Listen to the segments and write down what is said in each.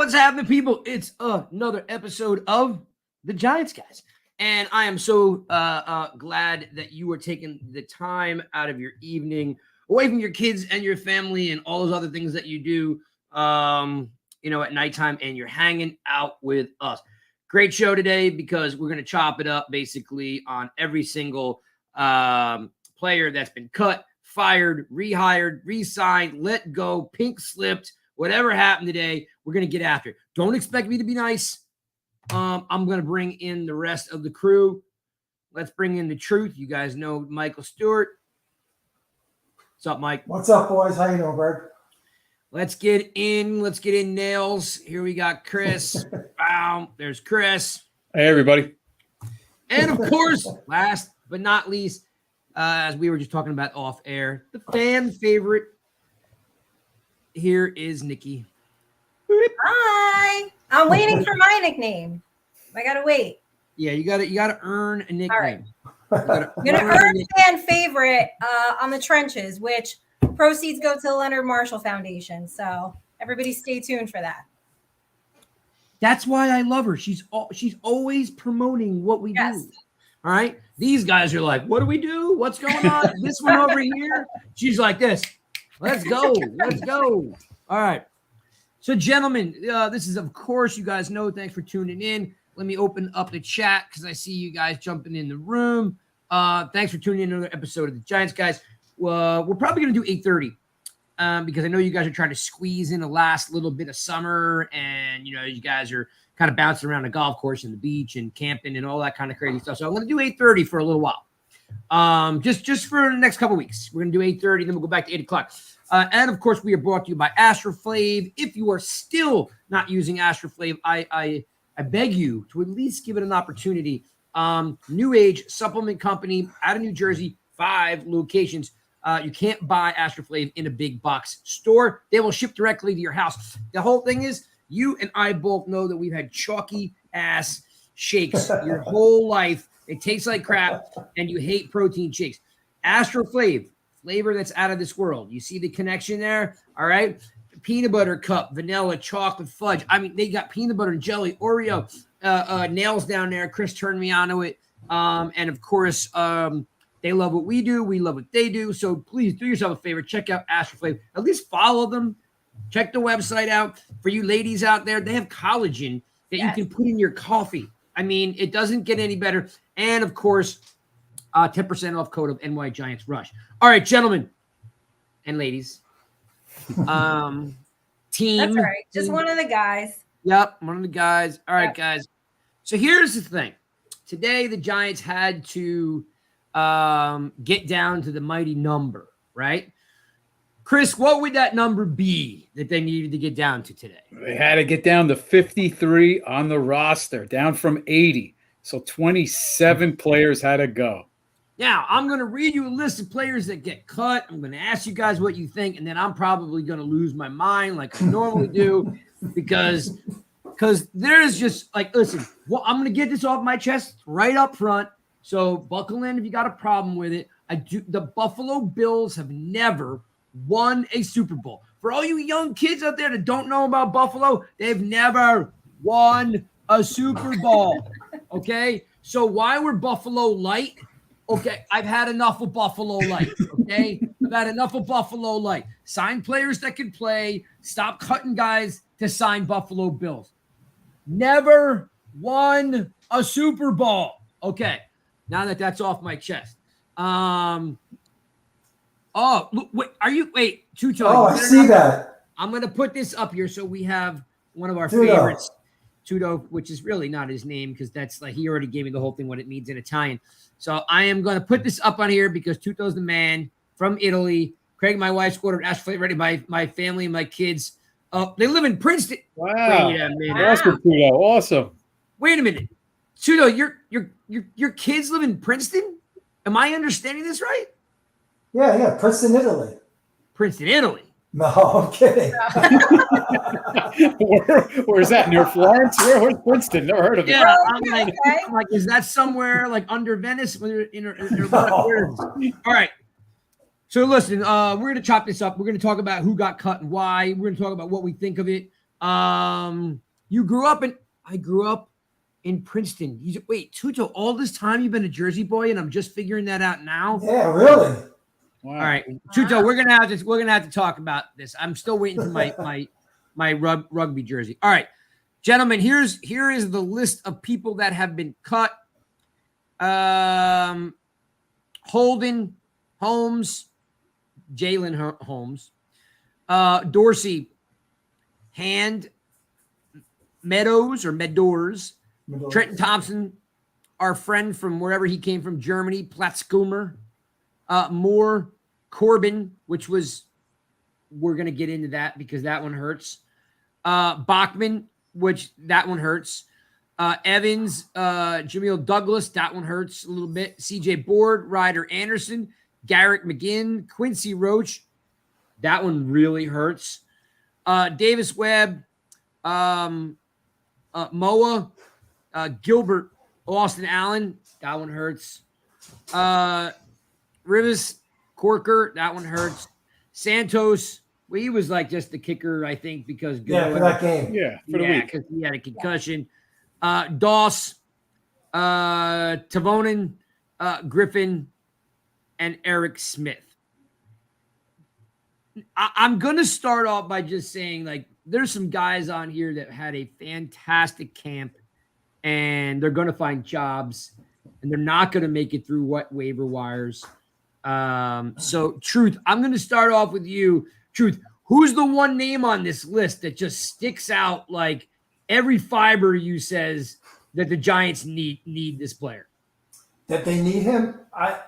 What's happening, people? It's another episode of the Giants Guys. And I am so glad that you are taking the time out of your evening away from your kids and your family and all those other things that you do, at nighttime, and you're hanging out with us. Great show today because we're going to chop it up basically on every single player that's been cut, fired, rehired, re-signed, let go, pink slipped, whatever happened today. We're going to get after it. Don't expect me to be nice. I'm going to bring in the rest of the crew. Let's bring in the truth. You guys know Michael Stewart. What's up, Mike? What's up, boys? How you doing, Bird? Let's get in nails. Here we got Chris. Wow, there's Chris. Hey, everybody. And, of course, last but not least, as we were just talking about off air, the fan favorite. Here is Nikki. Hi. I'm waiting for my nickname. I gotta wait. Yeah, you gotta earn a nickname. All right. I'm gonna earn fan favorite on the trenches, which proceeds go to the Leonard Marshall Foundation. So everybody stay tuned for that. That's why I love her. She's always promoting what we do. All right. These guys are like, what do we do? What's going on? This one over here. She's like this. Let's go. Let's go. All right. So, gentlemen, this is, of course, you guys know. Thanks for tuning in. Let me open up the chat because I see you guys jumping in the room. Thanks for tuning in to another episode of the Giants Guys. We're probably going to do 8:30 because I know you guys are trying to squeeze in the last little bit of summer, and you guys are kind of bouncing around the golf course and the beach and camping and all that kind of crazy stuff. So I'm going to do 8:30 for a little while, just for the next couple of weeks. We're going to do 8:30, then we'll go back to 8 o'clock. And, of course, we are brought to you by Astroflave. If you are still not using Astroflave, I beg you to at least give it an opportunity. New age supplement company out of New Jersey, 5 locations. You can't buy Astroflave in a big box store. They will ship directly to your house. The whole thing is you and I both know that we've had chalky-ass shakes your whole life. It tastes like crap, and you hate protein shakes. Astroflave. Flavor that's out of this world. You see the connection there? All right. Peanut butter cup, vanilla, chocolate, fudge. I mean, they got peanut butter and jelly, Oreo, nails down there. Chris turned me on to it. And of course, they love what we do. We love what they do. So please do yourself a favor. Check out Astroflave. At least follow them. Check the website out. For you ladies out there, they have collagen that you can put in your coffee. I mean, it doesn't get any better. And of course, 10% off code of NY Giants Rush. All right, gentlemen and ladies. Team. That's all right. Just one of the guys. Yep, one of the guys. All right, guys. So here's the thing. Today, the Giants had to get down to the mighty number, right? Chris, what would that number be that they needed to get down to today? They had to get down to 53 on the roster, down from 80. So 27 players had to go. Now, I'm going to read you a list of players that get cut. I'm going to ask you guys what you think, and then I'm probably going to lose my mind like I normally do because there's just like, listen, well, I'm going to get this off my chest right up front. So buckle in if you got a problem with it. The Buffalo Bills have never won a Super Bowl. For all you young kids out there that don't know about Buffalo, they've never won a Super Bowl. Okay? So why were Buffalo light? Okay, I've had enough of Buffalo Light, okay? I've had enough of Buffalo Light. Sign players that can play. Stop cutting guys to sign Buffalo Bills. Never won a Super Bowl. Okay, now that that's off my chest. Tuto. Oh, I see that. I'm going to put this up here so we have one of our favorites, Tuto, which is really not his name because that's like he already gave me the whole thing, what it means in Italian. So I am going to put this up on here because Tuto's the man from Italy. Craig, my wife's ordered Astroflave ready. My family and my kids. They live in Princeton. Wow. Wait a minute. That's for Tuto. Awesome. Wait a minute. Tuto, your kids live in Princeton? Am I understanding this right? Yeah. Princeton, Italy. Princeton, Italy. No, I'm kidding. Where's that? Near Florence? Where's Princeton? Never heard of it. Yeah, I'm like, is that somewhere like under Venice? All right. So listen, we're going to chop this up. We're going to talk about who got cut and why. We're going to talk about what we think of it. You grew up in. I grew up in Princeton. Wait, Tuto, all this time you've been a Jersey boy, and I'm just figuring that out now. Yeah, really. Wow. All right, Tuto, we're gonna have to talk about this. I'm still waiting for my rugby jersey. All right, gentlemen, here is the list of people that have been cut. Holden, Holmes, Jalen Holmes, Dorsey, Hand, Meadows, Trenton Thompson, our friend from wherever he came from, Germany, Platzkummer, Moore, Corbin, which was, we're going to get into that because that one hurts. Bachman, which that one hurts. Evans, Jamil Douglas, that one hurts a little bit. CJ Board, Ryder Anderson, Garrett McGinn, Quincy Roche, that one really hurts. Davis Webb, Moa, Gilbert, Austin Allen, that one hurts. Rivas, Corker, that one hurts. Santos, well, he was like just the kicker, I think, because for that game. For the week. because he had a concussion. Doss, Tavonen, Griffin, and Eric Smith. I'm going to start off by just saying, like, there's some guys on here that had a fantastic camp, and they're going to find jobs, and they're not going to make it through waiver wires. So, Truth, I'm going to start off with you. Truth, who's the one name on this list that just sticks out like every fiber you says that the Giants need this player? That they need him? I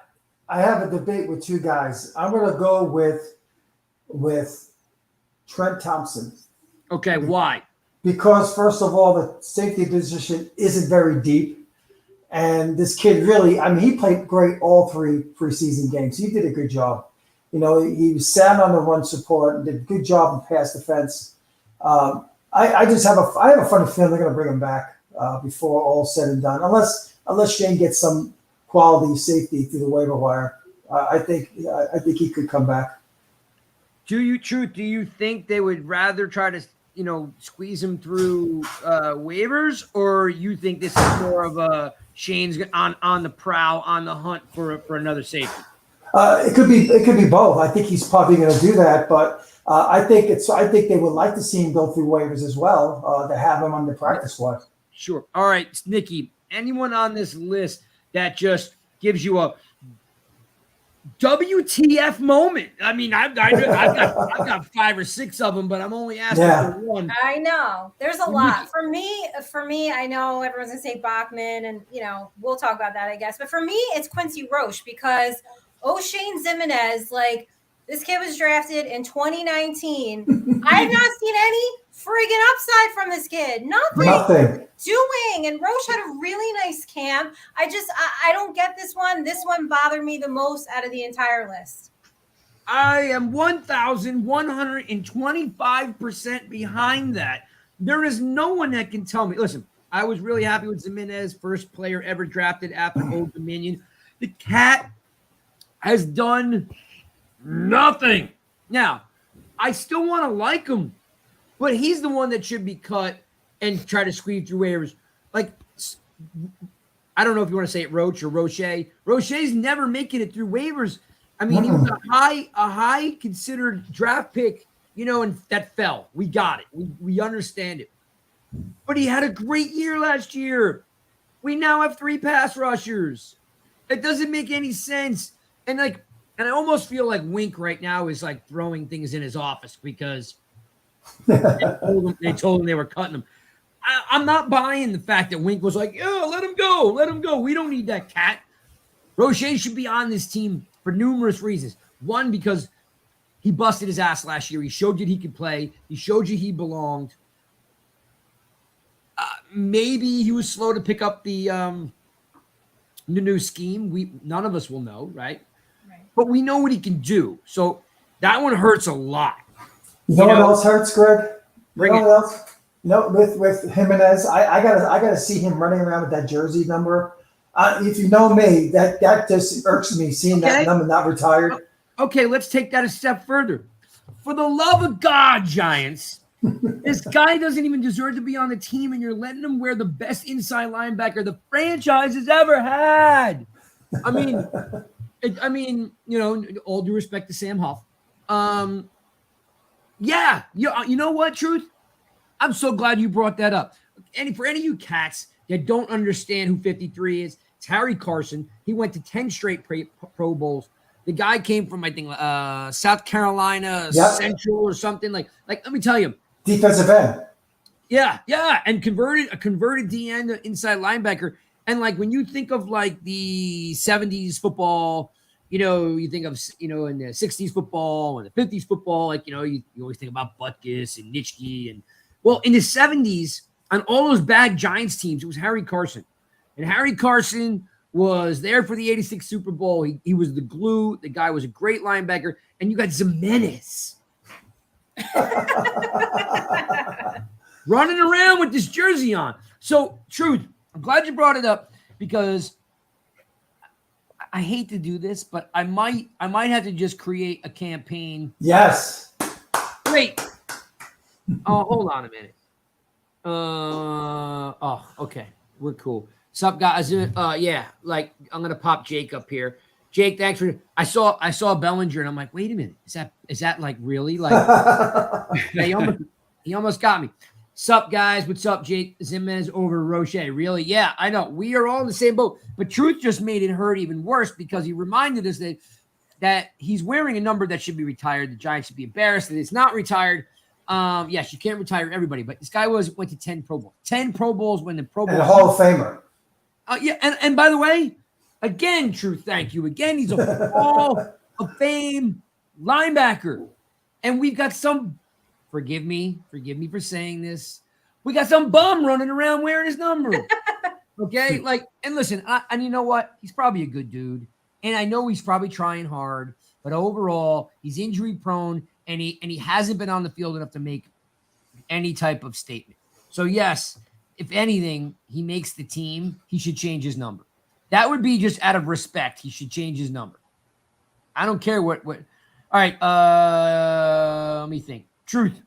have a debate with two guys. I'm going to go with Trent Thompson. Okay, why? Because, first of all, the safety position isn't very deep. And this kid really, he played great all 3 preseason games. He did a good job. You know, he was sound on the run support and did a good job in pass defense. I have a funny feeling they're going to bring him back before all's said and done, unless Shane gets some quality safety through the waiver wire. I think he could come back. Do you think they would rather try to, squeeze him through waivers, or you think this is more of a Shane's on the prowl, on the hunt for another safety? It could be both. I think he's probably going to do that, but I think they would like to see him go through waivers as well to have him on the practice squad. Sure. All right, Nikki. Anyone on this list that just gives you a WTF moment? I mean, I've got 5 or 6 of them, but I'm only asking for one. I know there's a lot. For me, I know everyone's gonna say Bachman, and we'll talk about that, I guess. But for me, it's Quincy Roche because O'Shane Zimenez, like, this kid was drafted in 2019. I have not seen any friggin' upside from this kid. Nothing. Doing. And Roche had a really nice camp. I don't get this one. This one bothered me the most out of the entire list. I am 1,125% behind that. There is no one that can tell me. Listen, I was really happy with Zimenez, first player ever drafted after Old Dominion. The cat has done nothing. Now, I still want to like him, but he's the one that should be cut and try to squeeze through waivers. Like, I don't know if you want to say it Roche or Roche. Roche's never making it through waivers. I mean, he was a high considered draft pick, and that fell. We got it. We understand it. But he had a great year last year. We now have 3 pass rushers. It doesn't make any sense. And I almost feel like Wink right now is like throwing things in his office because they told him they were cutting him. I'm not buying the fact that Wink was like, yeah, let him go. We don't need that cat. Roche should be on this team for numerous reasons. One, because he busted his ass last year. He showed you he could play. He showed you he belonged. Maybe he was slow to pick up the new scheme. None of us will know, right? But we know what he can do. So that one hurts a lot. You know what else hurts, Greg? What else? With Jimenez, I gotta see him running around with that jersey number. If you know me, that just irks me seeing that number not retired. Okay, let's take that a step further. For the love of God, Giants, This guy doesn't even deserve to be on the team, and you're letting him wear the best inside linebacker the franchise has ever had. I mean, all due respect to Sam Huff. You know what, Truth? I'm so glad you brought that up. And for any of you cats that don't understand who 53 is, it's Harry Carson. He went to 10 straight Pro Bowls. The guy came from, I think, South Carolina Central or something. Like, let me tell you. Defensive end. Yeah. And a converted DN to inside linebacker. And like when you think of like the 70s football, you think of, in the 60s football and the 50s football, like, you always think about Butkus and Nitschke. And well, in the 70s, on all those bad Giants teams, it was Harry Carson. And Harry Carson was there for the 86 Super Bowl. He was the glue. The guy was a great linebacker. And you got Zimenez running around with this jersey on. So, Truth, I'm glad you brought it up because I hate to do this, but I might have to just create a campaign. Yes. Wait. Oh, hold on a minute. Okay. We're cool. Sup, guys? Yeah. Like, I'm gonna pop Jake up here. Jake, thanks for. I saw Bellinger, and I'm like, wait a minute. Is that like really like? Yeah, he almost got me. Sup, guys? What's up, Jake? Zimenez over Roche. Really? Yeah, I know. We are all in the same boat. But Truth just made it hurt even worse because he reminded us that he's wearing a number that should be retired. The Giants should be embarrassed that it's not retired. Yes, you can't retire everybody, but this guy went to 10 Pro Bowls. 10 Pro Bowls when the Pro Bowl. And a Hall of Famer. And by the way, again, Truth, thank you. Again, he's a Hall of Fame linebacker. And we've got some, forgive me for saying this, we got some bum running around wearing his number. Okay? Like, and listen, and you know what? He's probably a good dude. And I know he's probably trying hard, but overall, he's injury prone and he hasn't been on the field enough to make any type of statement. So yes, if anything, he makes the team, he should change his number. That would be just out of respect. He should change his number. I don't care what. All right. Let me think. Truth.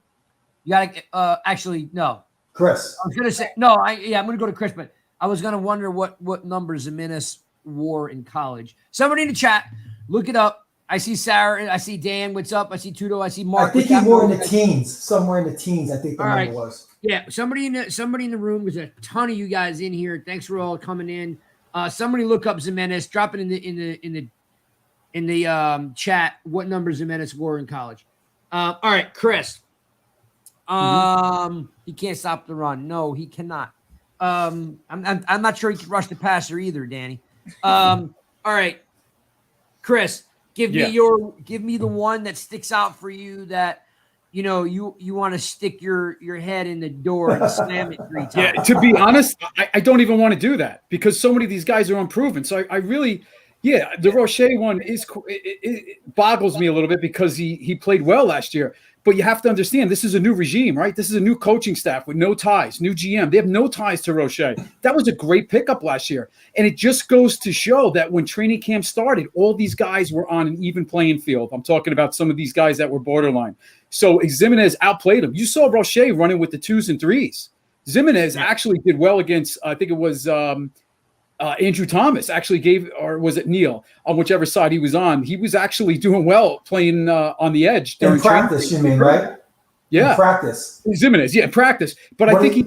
You gotta actually no. Chris. I was gonna say no. I'm gonna go to Chris, but I was gonna wonder what numbers Zimenez wore in college. Somebody in the chat, look it up. I see Sarah. I see Dan. What's up? I see Tudo. I see Mark. I think he wore in the teens. Somewhere in the teens. I think the number was. Yeah. Somebody in the room. There's a ton of you guys in here. Thanks for all coming in. Somebody look up Zimenez. Drop it in the chat. What number Zimenez wore in college? All right, Chris. He can't stop the run. No, he cannot. I'm not sure he can rush the passer either, Danny. All right, Chris. Give me the one that sticks out for you that you want to stick your head in the door and slam it 3 times. Yeah, to be honest, I don't even want to do that because so many of these guys are unproven. So I really, the Roche one it boggles me a little bit because he played well last year. But you have to understand, this is a new regime, right? This is a new coaching staff with no ties, new GM. They have no ties to Roche. That was a great pickup last year. And it just goes to show that when training camp started, all these guys were on an even playing field. I'm talking about some of these guys that were borderline. So Zimenez outplayed him. You saw Roche running with the 2s and 3s. Zimenez actually did well against, I think it was Andrew Thomas actually gave, or was it Neil, on whichever side he was on. He was actually doing well playing on the edge during practice. You mean, right? Yeah, in practice. Zimenez, in practice. But I think he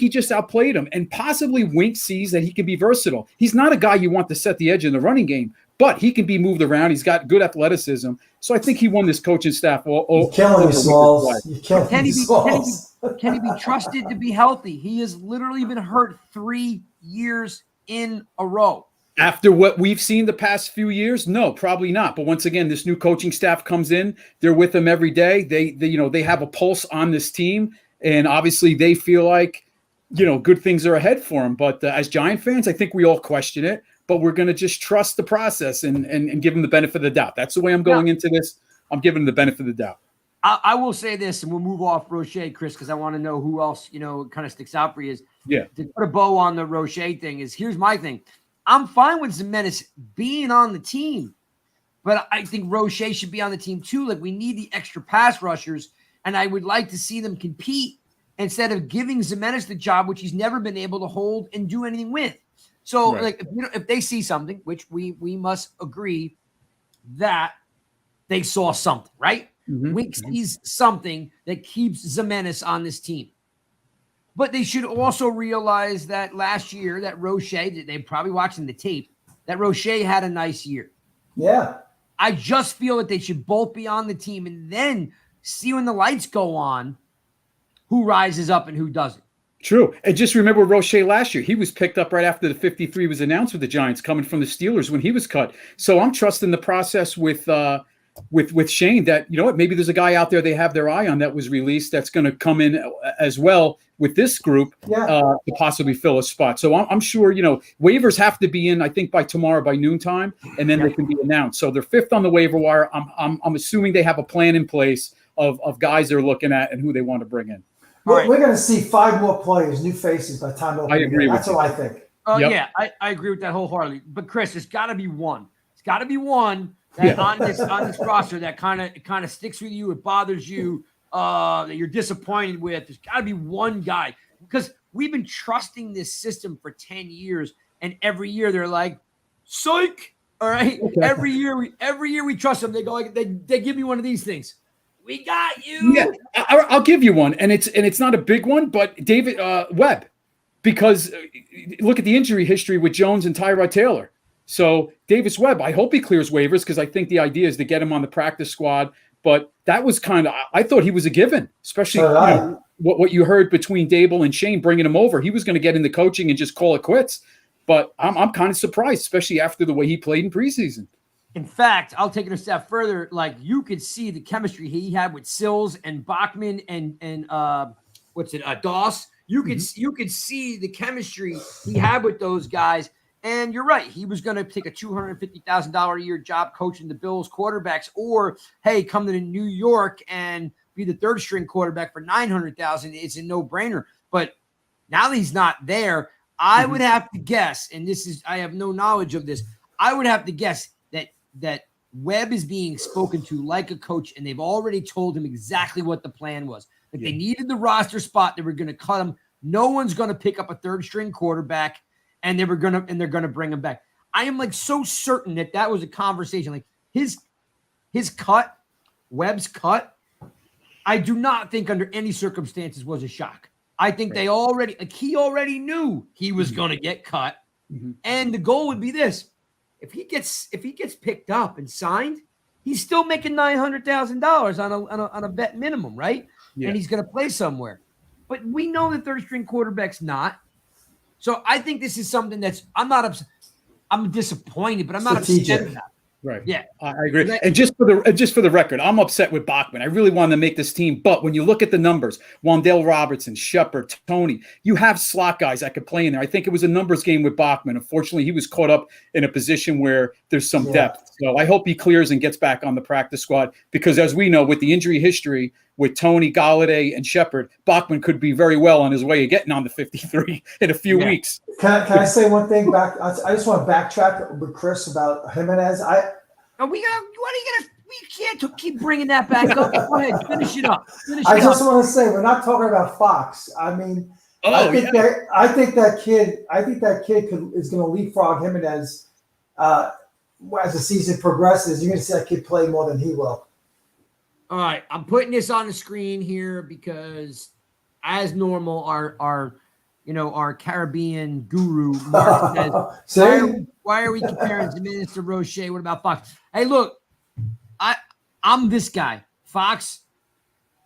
just outplayed him, and possibly Wink sees that he can be versatile. He's not a guy you want to set the edge in the running game, but he can be moved around. He's got good athleticism, so I think he won this coaching staff. You're killing me, Smalls. Can he be trusted to be healthy? He has literally been hurt 3 years in a row. After what we've seen the past few years, no, probably not. But once again, this new coaching staff comes in. They're with him every day. They have a pulse on this team, and obviously they feel like good things are ahead for him. But as Giant fans, I think we all question it. But we're going to just trust the process and give him the benefit of the doubt. That's the way I'm going into this. I'm giving him the benefit of the doubt. I will say this, and we'll move off Roche, Chris, because I want to know who else kind of sticks out for you. To put a bow on the Roche thing here's my thing. I'm fine with Zimenez being on the team, but I think Roche should be on the team too. Like, we need the extra pass rushers, and I would like to see them compete instead of giving Zimenez the job, which he's never been able to hold and do anything with. So, like, if they see something, which we must agree that they saw something, right? Wink sees something that keeps Zimenez on this team. But they should also realize that last year that Roche, they're probably watching the tape, that Roche had a nice year. Yeah. I just feel that they should both be on the team and then see when the lights go on who rises up and who doesn't. True. And just remember Roche last year. He was picked up right after the 53 was announced with the Giants, coming from the Steelers when he was cut. So I'm trusting the process with Shane that, you know what, maybe there's a guy out there they have their eye on that was released that's going to come in as well with this group to possibly fill a spot. So I'm sure, you know, waivers have to be in, I think, by tomorrow by noontime, and then they can be announced. So they're fifth on the waiver wire. I'm assuming they have a plan in place of guys they're looking at and who they want to bring in. We're going to see 5 more players, new faces by the time I agree. That's what I think. Yeah, I agree with that wholeheartedly. But Chris, there's got to be one. It's got to be one that on this roster that kind of sticks with you, it bothers you, that you're disappointed with. There's got to be one guy, because we've been trusting this system for 10 years, and every year they're like, psych. All right, every year we trust them. They go like they give me one of these things. We got you. Yeah, I'll give you one, and it's not a big one, but David Webb, because look at the injury history with Jones and Tyrod Taylor. So Davis Webb, I hope he clears waivers, because I think the idea is to get him on the practice squad. But that was I thought he was a given, especially what you heard between Dable and Shane bringing him over. He was going to get into coaching and just call it quits. But I'm kind of surprised, especially after the way he played in preseason. In fact, I'll take it a step further. Like, you could see the chemistry he had with Sills and Bachman and Doss. You could see the chemistry he had with those guys. And you're right. He was going to take a $250,000 a year job coaching the Bills quarterbacks, or, hey, come to New York and be the third string quarterback for $900,000. It's a no brainer. But now that he's not there, I would have to guess, and I have no knowledge of this. I would have to guess that Webb is being spoken to like a coach, and they've already told him exactly what the plan was. Like, they needed the roster spot. They were going to cut him. No one's going to pick up a third string quarterback, and they're going to bring him back. I am like so certain that was a conversation. Like, his cut, Webb's cut, I do not think under any circumstances was a shock. I think he already knew he was going to get cut, and the goal would be this: if he gets picked up and signed, he's still making $900,000 on a vet minimum, right? Yeah. And he's going to play somewhere. But we know the third string quarterback's not. So I think this is something that's I'm not upset. I'm disappointed, but I'm not upset about it. Right. Yeah, I agree. And just for the record, I'm upset with Bachman. I really wanted to make this team, but when you look at the numbers, Wan'Dale Robertson, Shepard, Tony, you have slot guys that could play in there. I think it was a numbers game with Bachman. Unfortunately, he was caught up in a position where there's some depth. So I hope he clears and gets back on the practice squad, because as we know, with the injury history with Tony, Galladay, and Shepard, Bachman could be very well on his way of getting on the 53 in a few weeks. Can I say one thing back? I just want to backtrack with Chris about Jimenez. We can't keep bringing that back up. Go ahead, finish it up. I just want to say, we're not talking about Fox. I mean, I think that kid is going to leapfrog Jimenez as the season progresses. You're going to see that kid play more than he will. All right, I'm putting this on the screen here because, as normal, our Caribbean guru Mark says, why are we comparing Jimenez to Roche? What about Fox? Hey, look, I'm this guy. Fox,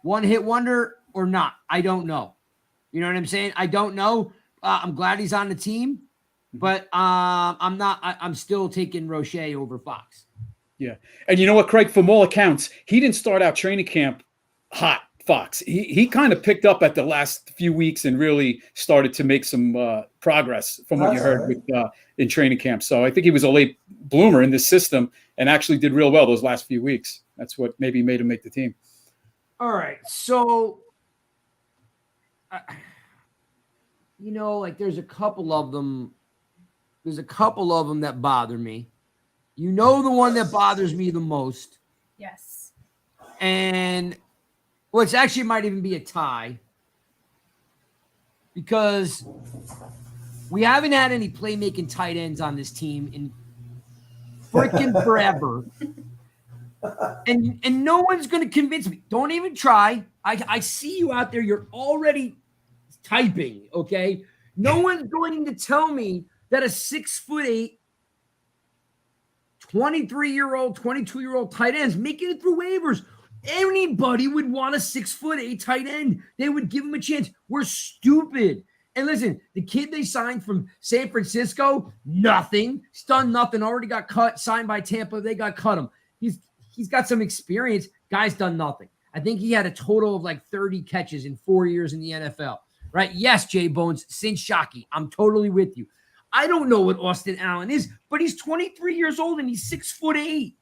one hit wonder or not? I don't know. You know what I'm saying? I don't know. I'm glad he's on the team, but I'm not. I'm still taking Roche over Fox. Yeah. And you know what, Craig, from all accounts, he didn't start out training camp hot, Fox. He kind of picked up at the last few weeks and really started to make some progress from what you heard with in training camp. So I think he was a late bloomer in this system and actually did real well those last few weeks. That's what maybe made him make the team. All right. So, there's a couple of them. There's a couple of them that bother me. You know, the one that bothers me the most. Yes. And Well, it's actually might even be a tie because we haven't had any playmaking tight ends on this team in freaking forever. And no one's going to convince me. Don't even try. I see you out there. You're already typing, okay? No one's going to tell me that a 6'8", 23-year-old, 22-year-old tight end is making it through waivers. Anybody would want a 6'8" tight end. They would give him a chance. We're stupid. And listen, the kid they signed from San Francisco, nothing. He's done nothing. Already got cut, signed by Tampa. They got cut him. He's got some experience. Guy's done nothing. I think he had a total of like 30 catches in 4 years in the NFL. Right? Yes, Jay Bones, Cinch Shockey. I'm totally with you. I don't know what Austin Allen is, but he's 23 years old and he's 6'8".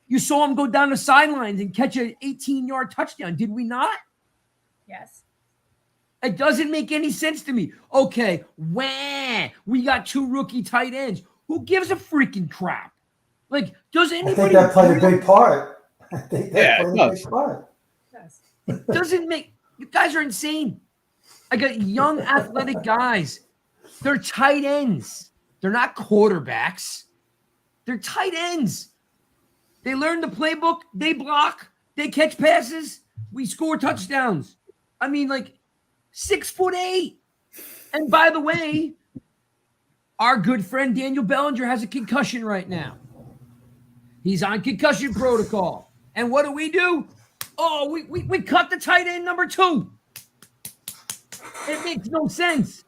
You saw him go down the sidelines and catch an 18-yard touchdown. Did we not? Yes. It doesn't make any sense to me. Okay, we got 2 rookie tight ends. Who gives a freaking crap? Like, does anybody? I think that played a big part. I think that played a big part. Yes. Doesn't make you guys are insane. I got young athletic guys. They're tight ends. They're not quarterbacks. They're tight ends. They learn the playbook. They block. They catch passes. We score touchdowns. I mean, like 6'8". And by the way, our good friend Daniel Bellinger has a concussion right now. He's on concussion protocol. And what do? Oh, we cut the tight end number 2. It makes no sense.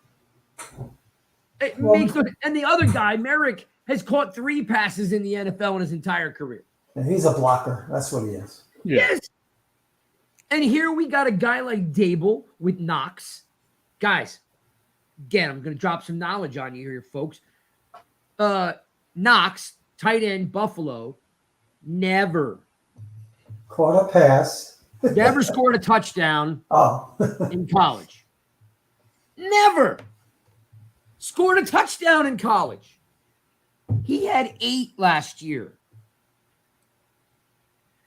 And the other guy, Merrick, has caught 3 passes in the NFL in his entire career. And he's a blocker. That's what he is. Yeah. Yes. And here we got a guy like Dable with Knox. Guys, again, I'm going to drop some knowledge on you here, folks. Knox, tight end, Buffalo, never Caught a pass. never scored a touchdown in college. Never scored a touchdown in college. He had 8 last year.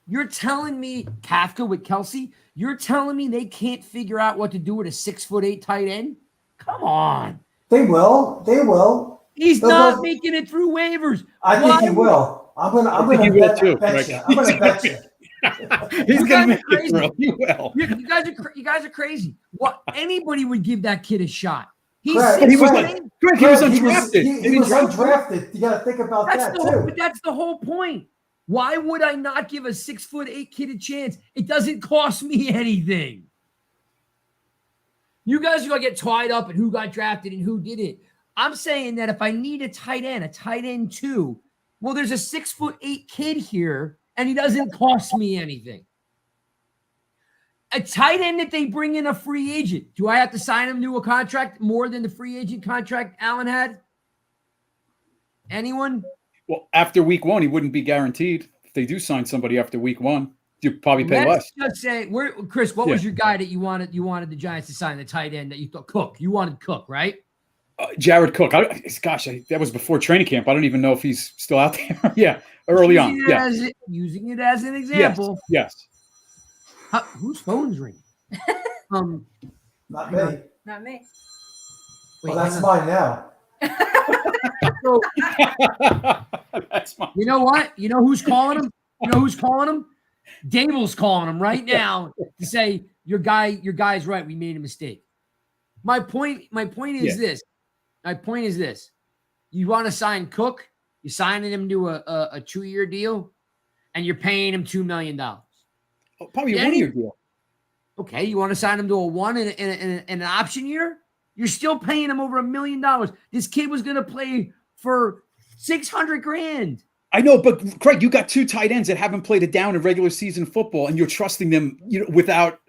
You're telling me Kafka with Kelsey, you're telling me they can't figure out what to do with a 6'8" tight end? Come on. They will. They will. He's not making it through waivers. I think he will. I'm gonna bet you. I'm gonna bet you. He's gonna make it through. He will. You guys are crazy. What anybody would give that kid a shot. He was undrafted. He was undrafted. You got to think about that too. But that's the whole point. Why would I not give a 6'8" kid a chance? It doesn't cost me anything. You guys are going to get tied up in who got drafted and who didn't. I'm saying that if I need a tight end 2, well, there's a 6'8" kid here, and he doesn't cost me anything. A tight end that they bring in a free agent. Do I have to sign him to a contract more than the free agent contract Allen had? Anyone? Well, after week 1, he wouldn't be guaranteed. If they do sign somebody after week 1, you probably pay less. Let's just say, Chris, what was your guy that you wanted? You wanted the Giants to sign the tight end that you thought Cook. You wanted Cook, right? Jared Cook. That was before training camp. I don't even know if he's still out there. Yeah, early on. Yeah, using it as an example. Yes. Whose phone's ringing? Not me. Not me. Well, that's mine now. So, that's mine. You know what? You know who's calling him? You know who's calling him? Dable's calling him right now to say your guy's right. We made a mistake. My point is this. My point is this. You want to sign Cook? You're signing him to a 2-year deal, and you're paying him $2 million. Probably a 1-year deal. Okay, you want to sign him to a 1 and an option year? You're still paying him over $1 million. This kid was going to play for $600,000. I know, but Craig, you got 2 tight ends that haven't played a down in regular season football, and you're trusting them, without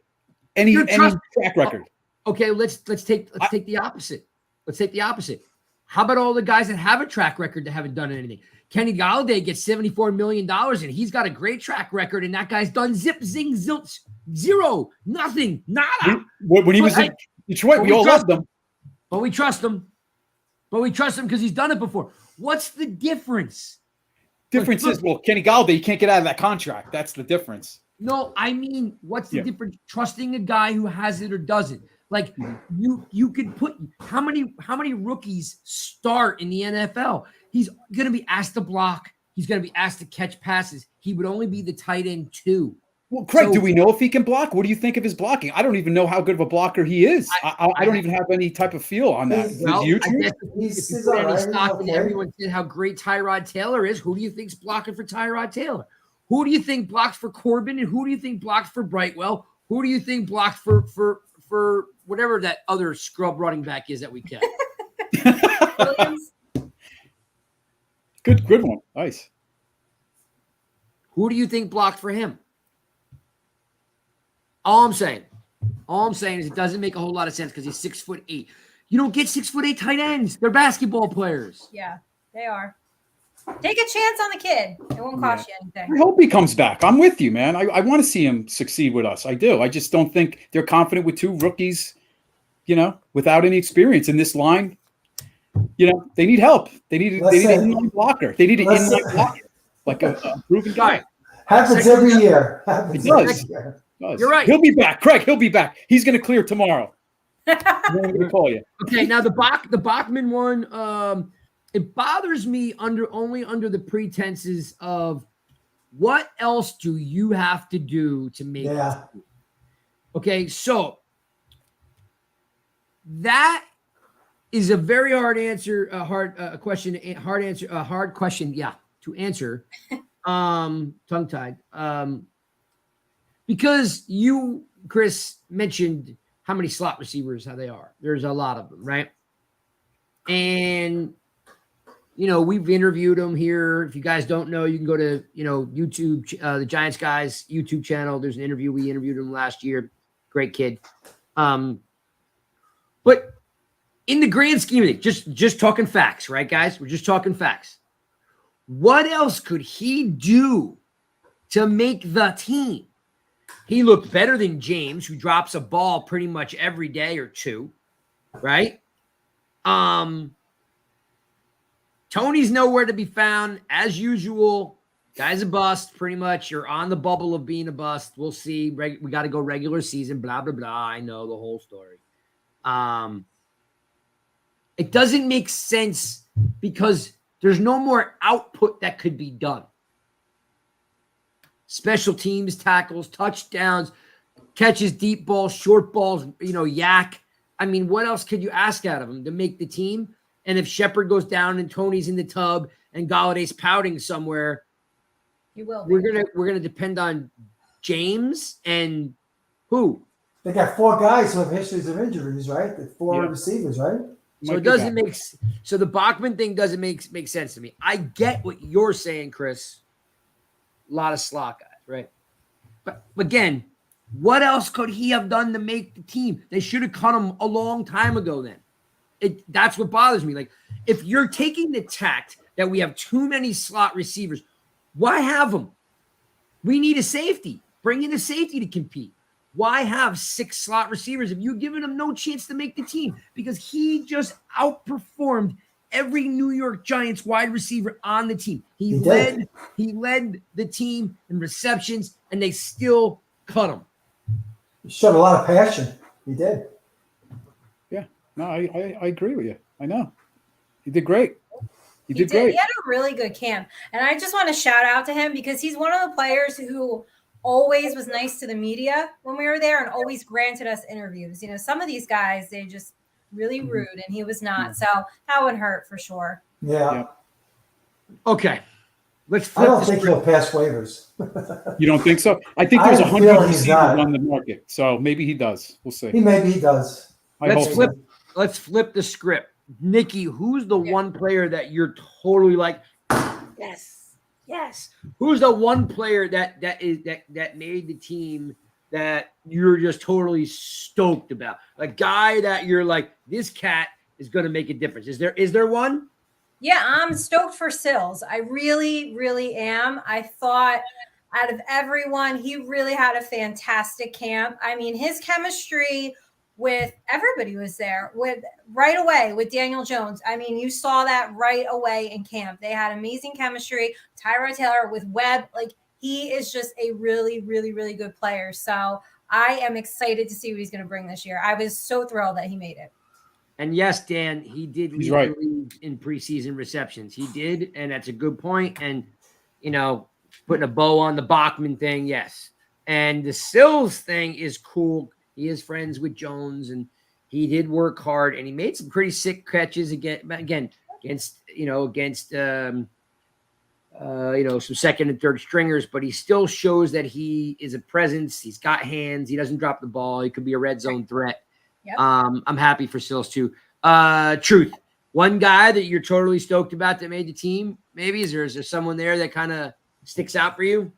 any track record. Okay, let's take the opposite. Let's take the opposite. How about all the guys that have a track record that haven't done anything? Kenny Galladay gets $74 million, and he's got a great track record, and that guy's done zip, zing, zilch, zero, nothing, nada. When he was in Detroit, we all loved him. But we trust him. Because he's done it before. What's the difference? Difference is, Kenny Galladay, you can't get out of that contract. That's the difference. No, I mean, what's the difference? Trusting a guy who has it or doesn't. Like you could put how many rookies start in the NFL? He's gonna be asked to block. He's gonna be asked to catch passes. He would only be the tight end 2. Well, Craig, do we know if he can block? What do you think of his blocking? I don't even know how good of a blocker he is. I don't even have any type of feel on that. Well, you? I guess if you put any stock in everyone said how great Tyrod Taylor is, who do you think's blocking for Tyrod Taylor? Who do you think blocks for Corbin, and who do you think blocks for Brightwell? Who do you think blocks for whatever that other scrub running back is that we kept? Williams. Good one. Nice. Who do you think blocked for him? All I'm saying is it doesn't make a whole lot of sense because he's 6'8". You don't get 6'8" tight ends. They're basketball players. Yeah, they are. Take a chance on the kid. It won't cost you anything. I hope he comes back. I'm with you, man. I want to see him succeed with us. I do. I just don't think they're confident with 2 rookies, without any experience in this line. They need help. They need an inline blocker. They need an inline blocker, like a proven guy. Happens every year. It does. You're right. He'll be back. Craig, he'll be back. He's going to clear tomorrow. I'm going to call you. Okay, now the Bachman one, it bothers me only under the pretenses of what else do you have to do to make it? Okay, so that is a very hard question to answer. Tongue-tied. Because you, Chris, mentioned how many slot receivers, how they are. There's a lot of them, right? And, we've interviewed them here. If you guys don't know, you can go to, YouTube, the Giants guys YouTube channel. There's an interview. We interviewed him last year. Great kid. But in the grand scheme of things, just talking facts, right, guys? We're just talking facts. What else could he do to make the team? He looked better than James, who drops a ball pretty much every day or 2, right? Tony's nowhere to be found, as usual. Guy's a bust, pretty much. You're on the bubble of being a bust. We'll see. We got to go regular season, blah, blah, blah. I know the whole story. It doesn't make sense because there's no more output that could be done. Special teams, tackles, touchdowns, catches, deep balls, short balls, yak. I mean, what else could you ask out of him to make the team? And if Shepard goes down and Tony's in the tub and Galladay's pouting somewhere, you will. We're gonna depend on James and who? They got 4 guys who have histories of injuries, right? The 4 receivers, right? So it doesn't make. So the Bachman thing doesn't make sense to me. I get what you're saying, Chris. A lot of slot guys, right? But again, what else could he have done to make the team? They should have cut him a long time ago then. That's what bothers me. Like, if you're taking the tact that we have too many slot receivers, why have them? We need a safety. Bring in a safety to compete. Why have 6 slot receivers if you've given him no chance to make the team? Because he just outperformed every New York Giants wide receiver on the team. He led the team in receptions, and they still cut him. He showed a lot of passion. He did. Yeah. No, I agree with you. I know. He did great. He did great. Great. He had a really good camp. And I just want to shout out to him because he's one of the players who always was nice to the media when we were there and always granted us interviews. Some of these guys, they just really rude, and he was not. So that would hurt for sure. Yeah. Okay. Let's I don't think he'll pass waivers. You don't think so? I think there's 100 receivers not on the market. So maybe he does. We'll see. Maybe he does. Let's flip the script. Nikki, who's the one player that you're totally like, yes. Who's the one player that made the team that you're just totally stoked about? A guy that you're like, this cat is going to make a difference. Is there one? Yeah, I'm stoked for Sills. I really, really am. I thought out of everyone, he really had a fantastic camp. I mean, his chemistry with everybody was there right away with Daniel Jones. I mean, you saw that right away in camp. They had amazing chemistry. Tyrod Taylor with Webb, like He is just a really, really, really good player. So I am excited to see what he's going to bring this year. I was so thrilled that he made it. And yes, Dan, he did lead the league in preseason receptions. He did, and that's a good point. And, putting a bow on the Bachman thing, yes. And the Sills thing is cool. He is friends with Jones, and he did work hard, and he made some pretty sick catches against some second and third stringers, but he still shows that he is a presence. He's got hands. He doesn't drop the ball. He could be a red zone threat. Yep. I'm happy for Sills too. Truth. One guy that you're totally stoked about that made the team, maybe? Is there someone there that kind of sticks out for you?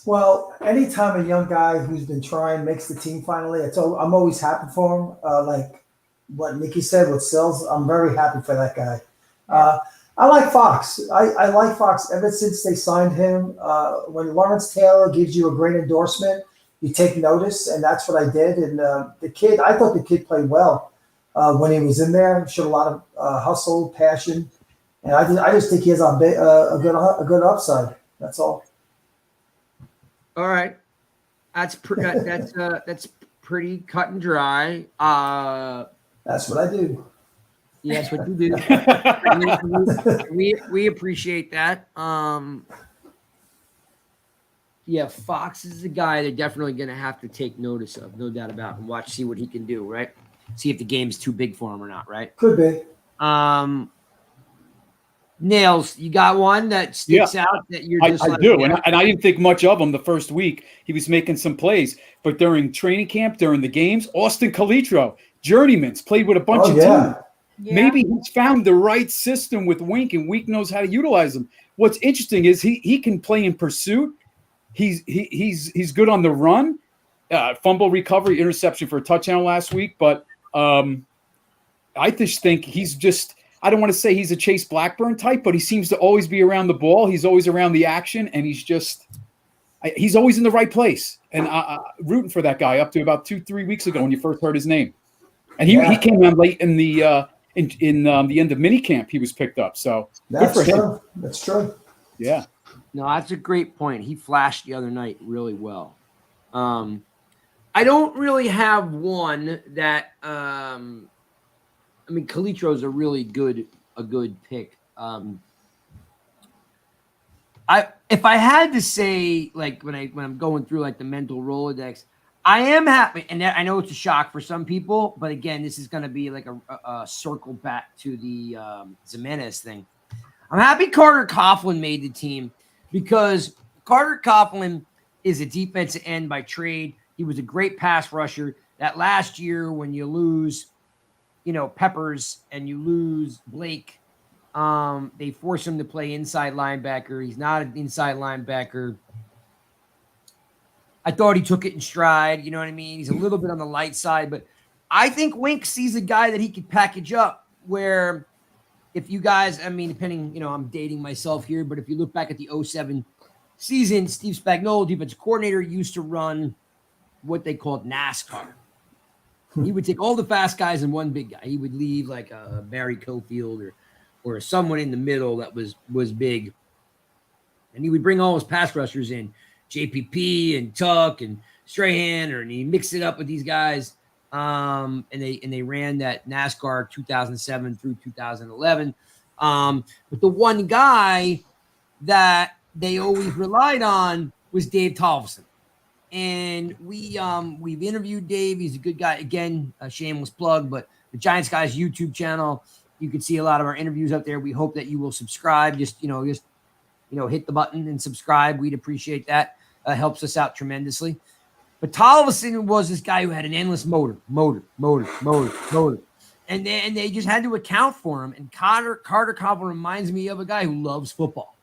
Well, anytime a young guy who's been trying makes the team finally, I'm always happy for him. Like what Nikki said with Sills, I'm very happy for that guy. I like Fox. I like Fox ever since they signed him. When Lawrence Taylor gives you a great endorsement, you take notice, and that's what I did. And I thought the kid played well when he was in there. Showed a lot of hustle, passion, and I just think he has a good upside. That's all. All right, that's pretty cut and dry. That's what I do. Yes, what you do. we appreciate that. Fox is a guy they're definitely going to have to take notice of, no doubt about it, and see what he can do, right? See if the game's too big for him or not, right? Could be. Nails, you got one that sticks out that you're just I do, and I didn't think much of him the first week. He was making some plays, but during training camp, during the games, Austin Calitro, journeyman's, played with a bunch of teams. Yeah. Maybe he's found the right system with Wink, and Wink knows how to utilize him. What's interesting is he can play in pursuit. He's good on the run, fumble recovery, interception for a touchdown last week. But I just think he's just. I don't want to say he's a Chase Blackburn type, but he seems to always be around the ball. He's always around the action, and he's always in the right place. And rooting for that guy up to about 2-3 weeks ago when you first heard his name. And he came on late in the in the end of minicamp. He was picked up, so that's good for true. him. That's true. Yeah. No, that's a great point. He flashed the other night really well. I don't really have one that. Calitro's a really good pick. If I had to say, like when I'm going through like the mental Rolodex, I am happy, and I know it's a shock for some people, but again, this is going to be like a circle back to the Jimenez thing. I'm happy Carter Coughlin made the team because Carter Coughlin is a defensive end by trade. He was a great pass rusher. That last year when you lose, Peppers and you lose Blake, they force him to play inside linebacker. He's not an inside linebacker. I thought he took it in stride. You know what I mean? He's a little bit on the light side, but I think Wink sees a guy that he could package up where if you guys, depending, I'm dating myself here, but if you look back at the 2007 season, Steve Spagnuolo, defensive coordinator, used to run what they called NASCAR. He would take all the fast guys and one big guy. He would leave like a Barry Cofield or someone in the middle that was big. And he would bring all his pass rushers in, JPP and Tuck and Strahan, and he mixed it up with these guys. And they ran that NASCAR 2007 through 2011. But the one guy that they always relied on was Dave Tolleson. And we've interviewed Dave. He's a good guy. Again, a shameless plug, but the Giants Guys YouTube channel, you can see a lot of our interviews up there. We hope that you will subscribe. Just hit the button and subscribe. We'd appreciate that. Helps us out tremendously. But Tolleson was this guy who had an endless motor. And they just had to account for him. And Carter Coughlin reminds me of a guy who loves football.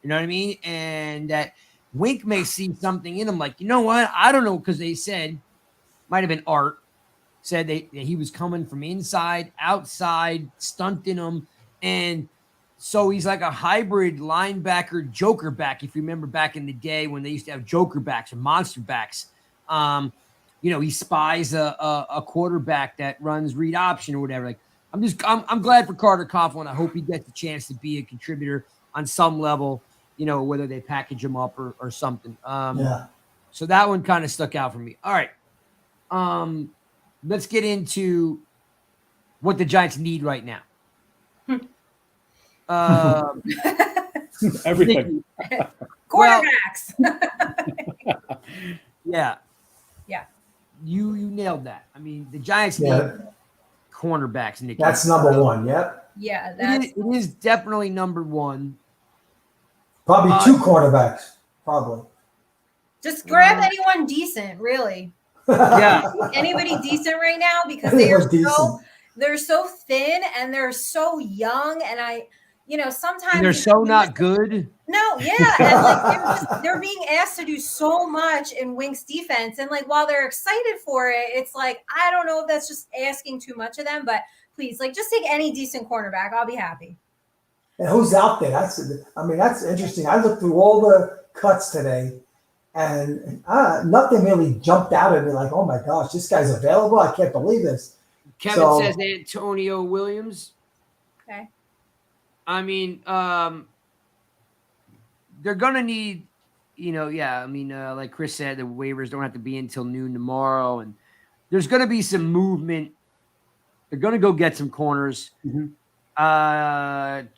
You know what I mean? And that Wink may see something in him like, you know what? I don't know, because they said, might have been Art, said that he was coming from inside, outside, stunting him. And so he's like a hybrid linebacker, joker back, if you remember back in the day when they used to have joker backs or monster backs. He spies a quarterback that runs read option or whatever. Like, I'm glad for Carter Coughlin. I hope he gets a chance to be a contributor on some level. whether they package them up or something. Yeah. So that one kind of stuck out for me. All right. Let's get into what the Giants need right now. Everything. Quarterbacks. Yeah. Yeah. You nailed that. I mean, the Giants need cornerbacks, Nikki. That's number one. Yep. Yeah, It is definitely number one. Probably two cornerbacks. Probably. just grab anyone decent, really. Yeah. Anybody decent right now because they're so thin and they're so young, and sometimes And they're so not good. No, yeah, and like they're being asked to do so much in Wink's defense, and like while they're excited for it, it's like I don't know if that's just asking too much of them, but please, like, just take any decent cornerback. I'll be happy. And who's out there? That's interesting. I looked through all the cuts today, and nothing really jumped out at me like, oh my gosh, this guy's available. I can't believe this. Kevin says Antonio Williams. Okay. I mean, they're gonna need, like Chris said, the waivers don't have to be until noon tomorrow, and there's gonna be some movement. They're gonna go get some corners. Mm-hmm.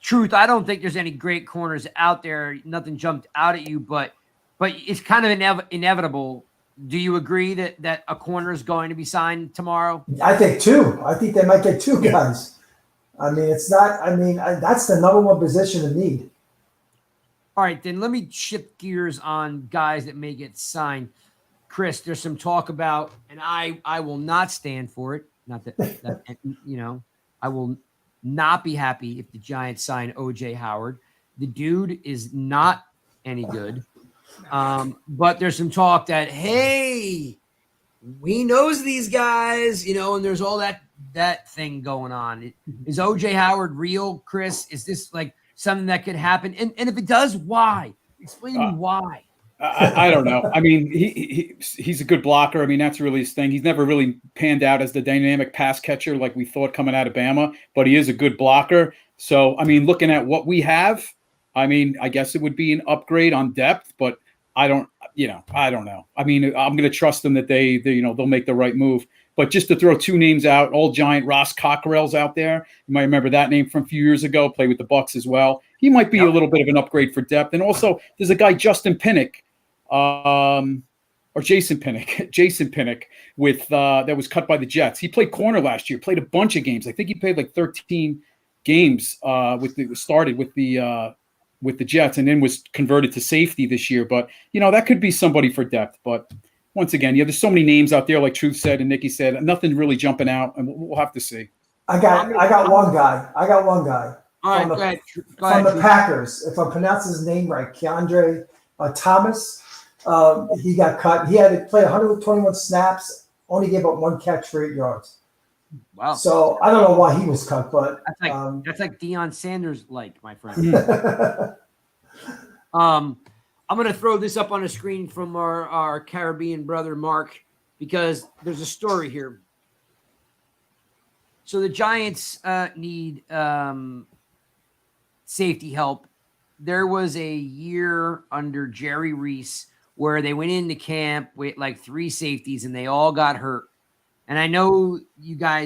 Truth, I don't think there's any great corners out there. Nothing jumped out at you, but it's kind of inevitable. Do you agree that a corner is going to be signed tomorrow? I think two. I think they might get two guys. I mean, it's not. I mean, that's the number one position in need. All right, then let me shift gears on guys that may get signed. Chris, there's some talk about, and I will not stand for it. Not that I will not be happy if the Giants sign O.J. Howard. The dude is not any good. But there's some talk that, hey, we knows these guys, and there's all that thing going on. Is O.J. Howard real, Chris? Is this like something that could happen? And if it does, why? Explain to me why. I don't know. I mean, he's a good blocker. I mean, that's really his thing. He's never really panned out as the dynamic pass catcher like we thought coming out of Bama, but he is a good blocker. So, I mean, looking at what we have, I mean, I guess it would be an upgrade on depth, but I don't know. I mean, I'm going to trust them that they'll make the right move. But just to throw two names out, old Giant Ross Cockrell's out there. You might remember that name from a few years ago, played with the Bucs as well. He might be a little bit of an upgrade for depth. And also, there's a guy, Justin Pinnock, or Jason Pinnock with that was cut by the Jets. He played corner last year, played a bunch of games. I think he played like 13 games started with the Jets and then was converted to safety this year. But, that could be somebody for depth. But once again, there's so many names out there, like Truth said and Nikki said, nothing really jumping out, and we'll have to see. I got one guy. All right, go ahead. From the Packers, if I pronounce his name right, Keandre Thomas. He got cut. He had to play 121 snaps, only gave up one catch for 8 yards. Wow. So I don't know why he was cut, but that's like Deion Sanders, my friend. I'm going to throw this up on a screen from our Caribbean brother, Mark, because there's a story here. So the Giants need safety help. There was a year under Jerry Reese where they went into camp with like 3 safeties and they all got hurt. And I know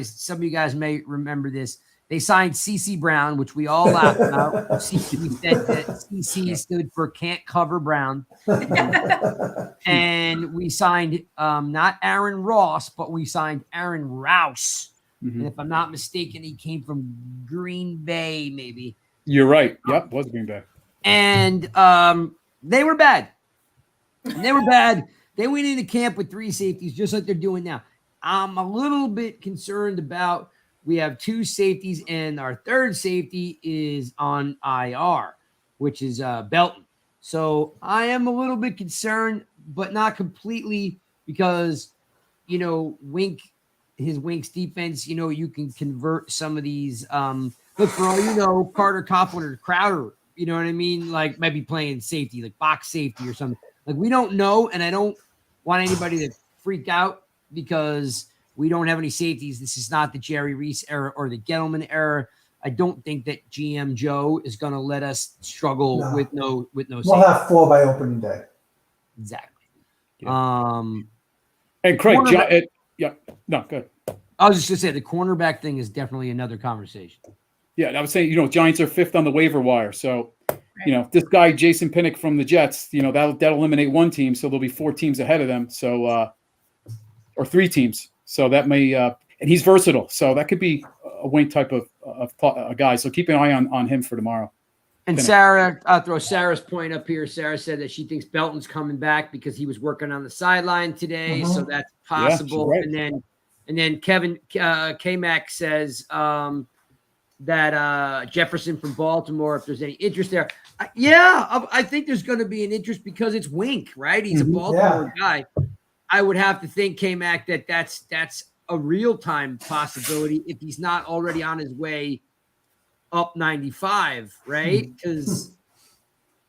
some of you guys may remember this. They signed CC Brown, which we all laughed about. We said that CC stood for Can't Cover Brown. And we signed not Aaron Ross, but we signed Aaron Rouse. Mm-hmm. And if I'm not mistaken, he came from Green Bay, maybe. You're right. Yep, was Green Bay. And they were bad. They went into camp with 3 safeties, just like they're doing now. I'm a little bit concerned about we have 2 safeties, and our 3rd safety is on IR, which is Belton. So I am a little bit concerned, but not completely, because, Wink's defense, you can convert some of these. Look, for all Carter Coughlin or Crowder, you know what I mean? Like, might be playing safety, like box safety or something. Like, we don't know, and I don't want anybody to freak out because we don't have any safeties. This is not the Jerry Reese era or the Gettleman era. I don't think that GM Joe is going to let us struggle with no We'll safety. have 4 by opening day. Exactly. Yeah. And Craig, good. I was just going to say the cornerback thing is definitely another conversation. Yeah, I was saying, Giants are 5th on the waiver wire. So, this guy, Jason Pinnock from the Jets, that'll eliminate one team. So there'll be 4 teams ahead of them. So, or 3 teams. So that may, and he's versatile. So that could be a wing type of guy. So keep an eye on him for tomorrow. And Sarah, I'll throw Sarah's point up here. Sarah said that she thinks Belton's coming back because he was working on the sideline today. So that's possible. Yeah, and then Kevin K-Mac says, that Jefferson from Baltimore, if there's any interest there. I think there's going to be an interest because it's Wink, right? He's a Baltimore guy. I would have to think, K-Mac, that's a real-time possibility if he's not already on his way up 95, right? Because,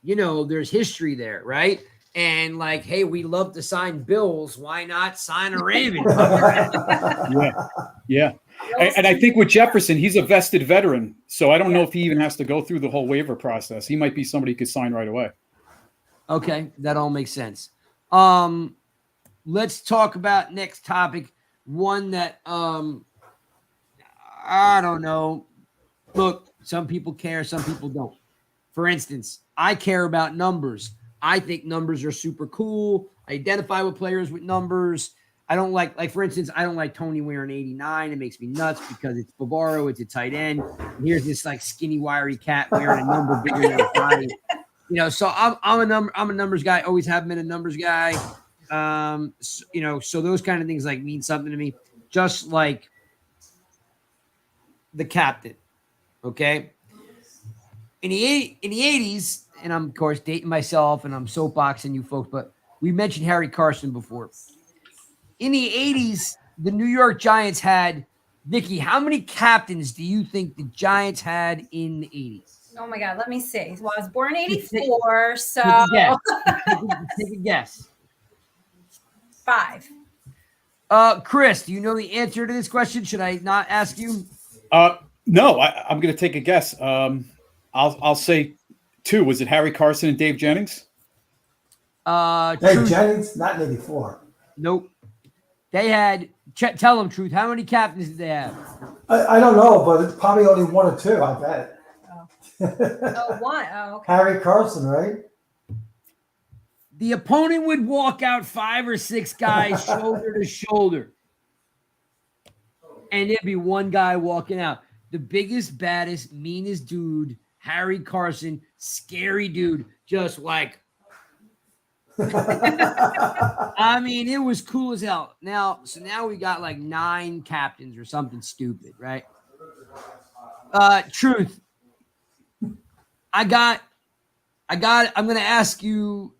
there's history there, right? And like, hey, we love to sign Bills. Why not sign a Raven? Yeah. And I think with Jefferson, he's a vested veteran. So I don't know if he even has to go through the whole waiver process. He might be somebody who could sign right away. Okay, that all makes sense. Let's talk about next topic. One that I don't know. Look, some people care, some people don't. For instance, I care about numbers. I think numbers are super cool. I identify with players with numbers. I don't like for instance, I don't like Tony wearing 89. It makes me nuts because it's Bavaro, it's a tight end. And here's this like skinny, wiry cat wearing a number bigger than his body. So I'm a numbers guy. Always have been a numbers guy. So those kind of things like mean something to me. Just like the captain. Okay. In the 80s, and I'm of course dating myself and I'm soapboxing you folks, but we mentioned Harry Carson before. In the 80s, the New York Giants had, Nikki, how many captains do you think the Giants had in the 80s? Oh my God, let me see. Well, I was born in 84, so take a guess. 5. Chris, do you know the answer to this question? Should I not ask you? No, I'm going to take a guess. I'll say 2. Was it Harry Carson and Dave Jennings? Dave Jennings, not in 84. Nope. They had, tell them truth. How many captains did they have? I don't know, but it's probably only 1 or 2, I bet. Oh, 1. Oh, okay. Harry Carson, right? The opponent would walk out 5 or 6 guys shoulder to shoulder. And there'd be one guy walking out. The biggest, baddest, meanest dude, Harry Carson, scary dude, just like, I mean, it was cool as hell. Now we got like 9 captains or something stupid, right? Truth. I'm going to ask you.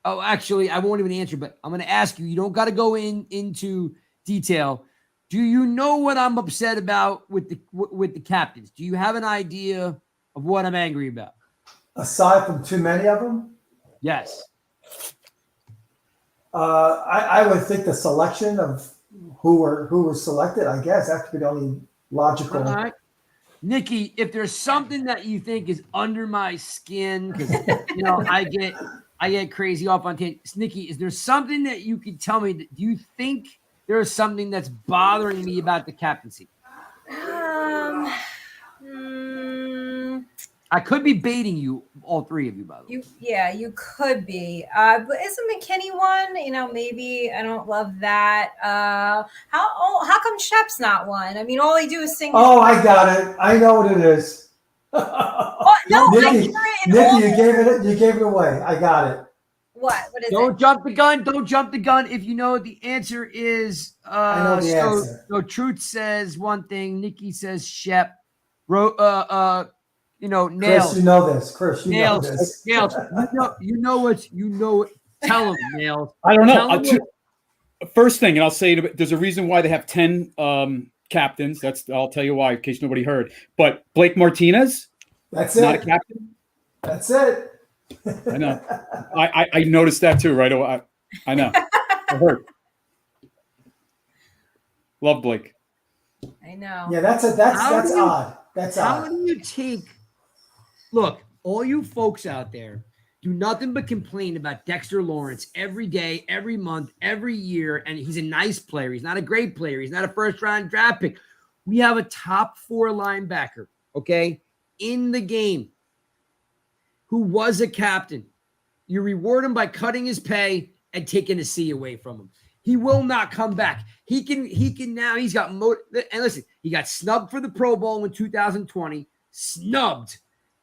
Oh, actually, I won't even answer, but I'm going to ask you. You don't got to go into detail. Do you know what I'm upset about with the captains? Do you have an idea of what I'm angry about? Aside from too many of them? Yes. I would think the selection of who was selected, I guess, that could be the only logical. All right. Nikki, if there's something that you think is under my skin, because I get crazy off on tangents. Nikki, is there something that you could tell me? Do you think there is something that's bothering me about the captaincy? I could be baiting you, all 3 of you, by the way. You could be. But isn't McKinney one? Maybe I don't love that. How come Shep's not one? I mean, all he do is sing. Oh, I got it. I know what it is. No, Nikki, you gave it away. I got it. What is it? Don't jump the gun. Don't jump the gun. If you know what the answer is, I know the answer. So Truth says one thing. Nikki says Shep. Nails. Chris, you know this. Chris, you know this. Nails. You know it. Tell him, Nails. I don't know. First thing, and I'll say there's a reason why they have 10 captains. I'll tell you why, in case nobody heard. But Blake Martinez, that's it. Not a captain. That's it. I know. I noticed that too right away. I know. I heard. Love Blake. I know. Yeah, that's odd. That's how odd. do you take? Look, all you folks out there do nothing but complain about Dexter Lawrence every day, every month, every year, and he's a nice player. He's not a great player. He's not a first-round draft pick. We have a top 4 linebacker, okay, in the game who was a captain. You reward him by cutting his pay and taking a C away from him. He will not come back. He can now. He's got and listen, he got snubbed for the Pro Bowl in 2020. Snubbed.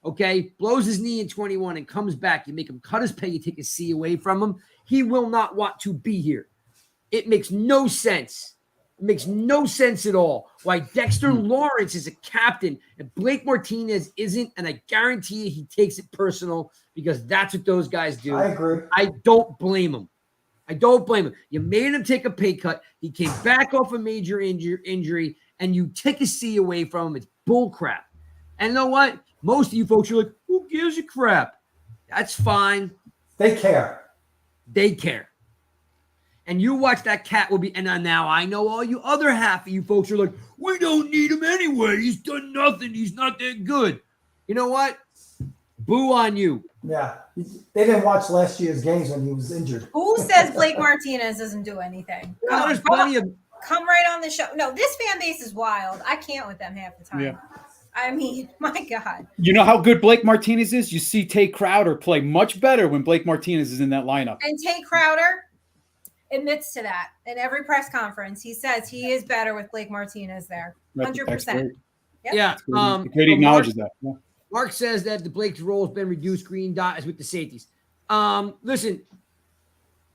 Okay, blows his knee in 21 and comes back. You make him cut his pay. You take a C away from him. He will not want to be here. It makes no sense. It makes no sense at all why Dexter Lawrence is a captain and Blake Martinez isn't, and I guarantee you he takes it personal because that's what those guys do. I agree. I don't blame him. I don't blame him. You made him take a pay cut. He came back off a major injury, and you take a C away from him. It's bull crap. And you know what? Most of you folks are like, who gives a crap? That's fine. They care. They care. And you watch that cat will be, and now I know all you other half of you folks are like, we don't need him anyway. He's done nothing. He's not that good. You know what? Boo on you. Yeah. They didn't watch last year's games when he was injured. Who says Blake Martinez doesn't do anything? Well, there's plenty of. Come right on the show. No, this fan base is wild. I can't with them half the time. Yeah. I mean, my God. You know how good Blake Martinez is? You see Tate Crowder play much better when Blake Martinez is in that lineup. And Tate Crowder admits to that in every press conference. He says he is better with Blake Martinez there. 100%. Yep. Yeah. Great acknowledges that. Yeah. Mark says that the Blake's role has been reduced. Green dot is with the safeties. Listen,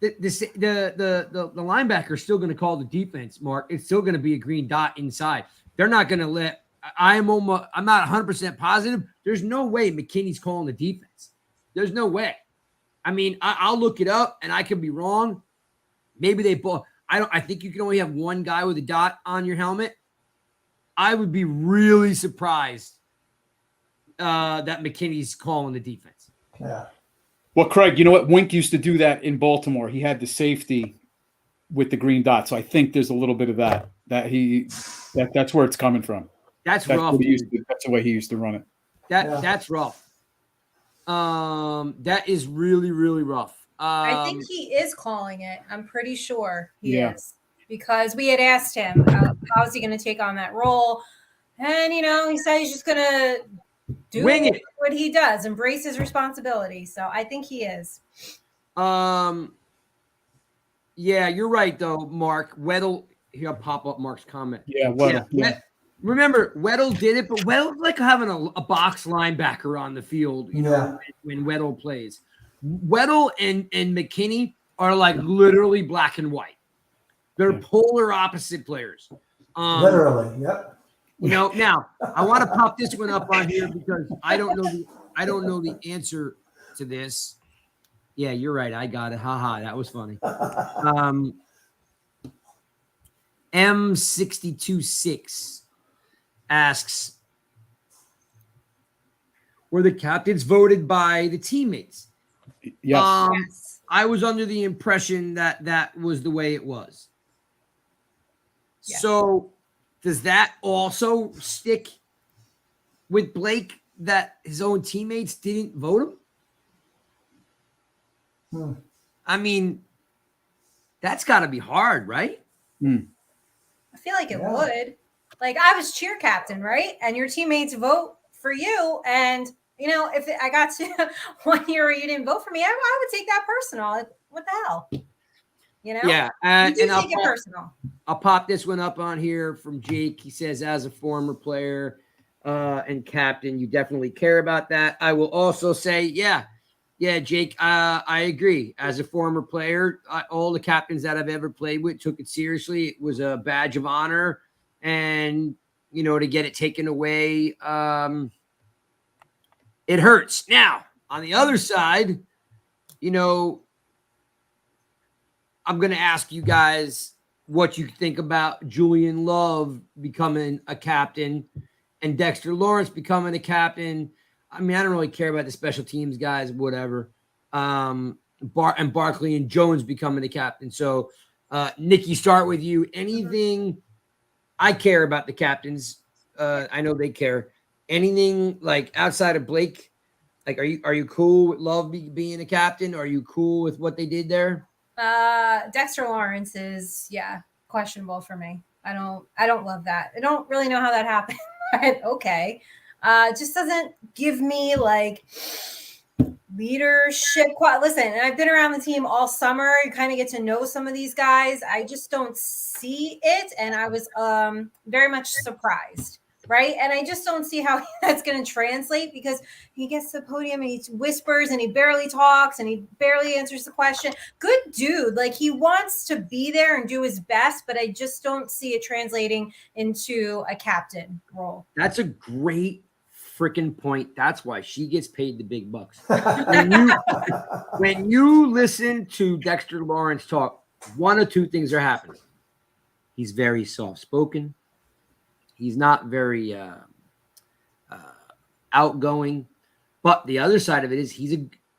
the linebacker is still going to call the defense, Mark. It's still going to be a green dot inside. They're not going to let. I'm not 100% positive. There's no way McKinney's calling the defense. There's no way. I mean, I'll look it up, and I could be wrong. Maybe they both. I think you can only have one guy with a dot on your helmet. I would be really surprised that McKinney's calling the defense. Yeah. Well, Craig, you know what? Wink used to do that in Baltimore. He had the safety with the green dot. So I think there's a little bit of that. That's where it's coming from. That's rough. That's the way he used to run it. That's rough. That is really, really rough. I think he is calling it. I'm pretty sure he is. Because we had asked him, how is he going to take on that role? And, he said he's just going to do what he does, embrace his responsibility. So I think he is. Yeah, you're right, though, Mark. Weddle, here, I'll pop up Mark's comment. Yeah, Weddle. Yeah. Remember, Weddle did it, but Weddle's like having a box linebacker on the field, when Weddle plays. Weddle and McKinney are like literally black and white. They're polar opposite players. Literally, yep. Now I want to pop this one up on here because I don't know the answer to this. Yeah, you're right. I got it. Haha, that was funny. M626 asks, were the captains voted by the teammates? Yes. Yes. I was under the impression that was the way it was. Yes. So does that also stick with Blake that his own teammates didn't vote him? I mean, that's got to be hard, right? I feel like it would. Like, I was cheer captain, right? And your teammates vote for you. And, if I got to 1 year where you didn't vote for me, I would take that personal. Like, what the hell? Yeah. You do take it personal. I'll pop this one up on here from Jake. He says, as a former player and captain, you definitely care about that. I will also say, yeah, Jake, I agree. As a former player, all the captains that I've ever played with took it seriously. It was a badge of honor. And, to get it taken away, it hurts. Now, on the other side, I'm going to ask you guys what you think about Julian Love becoming a captain and Dexter Lawrence becoming a captain. I mean, I don't really care about the special teams guys, whatever. And Barkley and Jones becoming the captain. So, Nikki, start with you. Anything? I care about the captains. I know they care. anything like outside of Blake? Like, are you cool with Love being a captain? Are you cool with what they did there? Dexter Lawrence is questionable for me. I don't love that. I don't really know how that happened. Okay. It just doesn't give me like leadership. Listen, and I've been around the team all summer. You kind of get to know some of these guys. I just don't see it, and I was very much surprised. Right. And I just don't see how that's going to translate, because he gets to the podium and he whispers and he barely talks and he barely answers the question. Good dude. Like, he wants to be there and do his best, but I just don't see it translating into a captain role. That's a great freaking point. That's why she gets paid the big bucks. When you listen to Dexter Lawrence talk, one of two things are happening. He's very soft-spoken. He's not very outgoing. But the other side of it is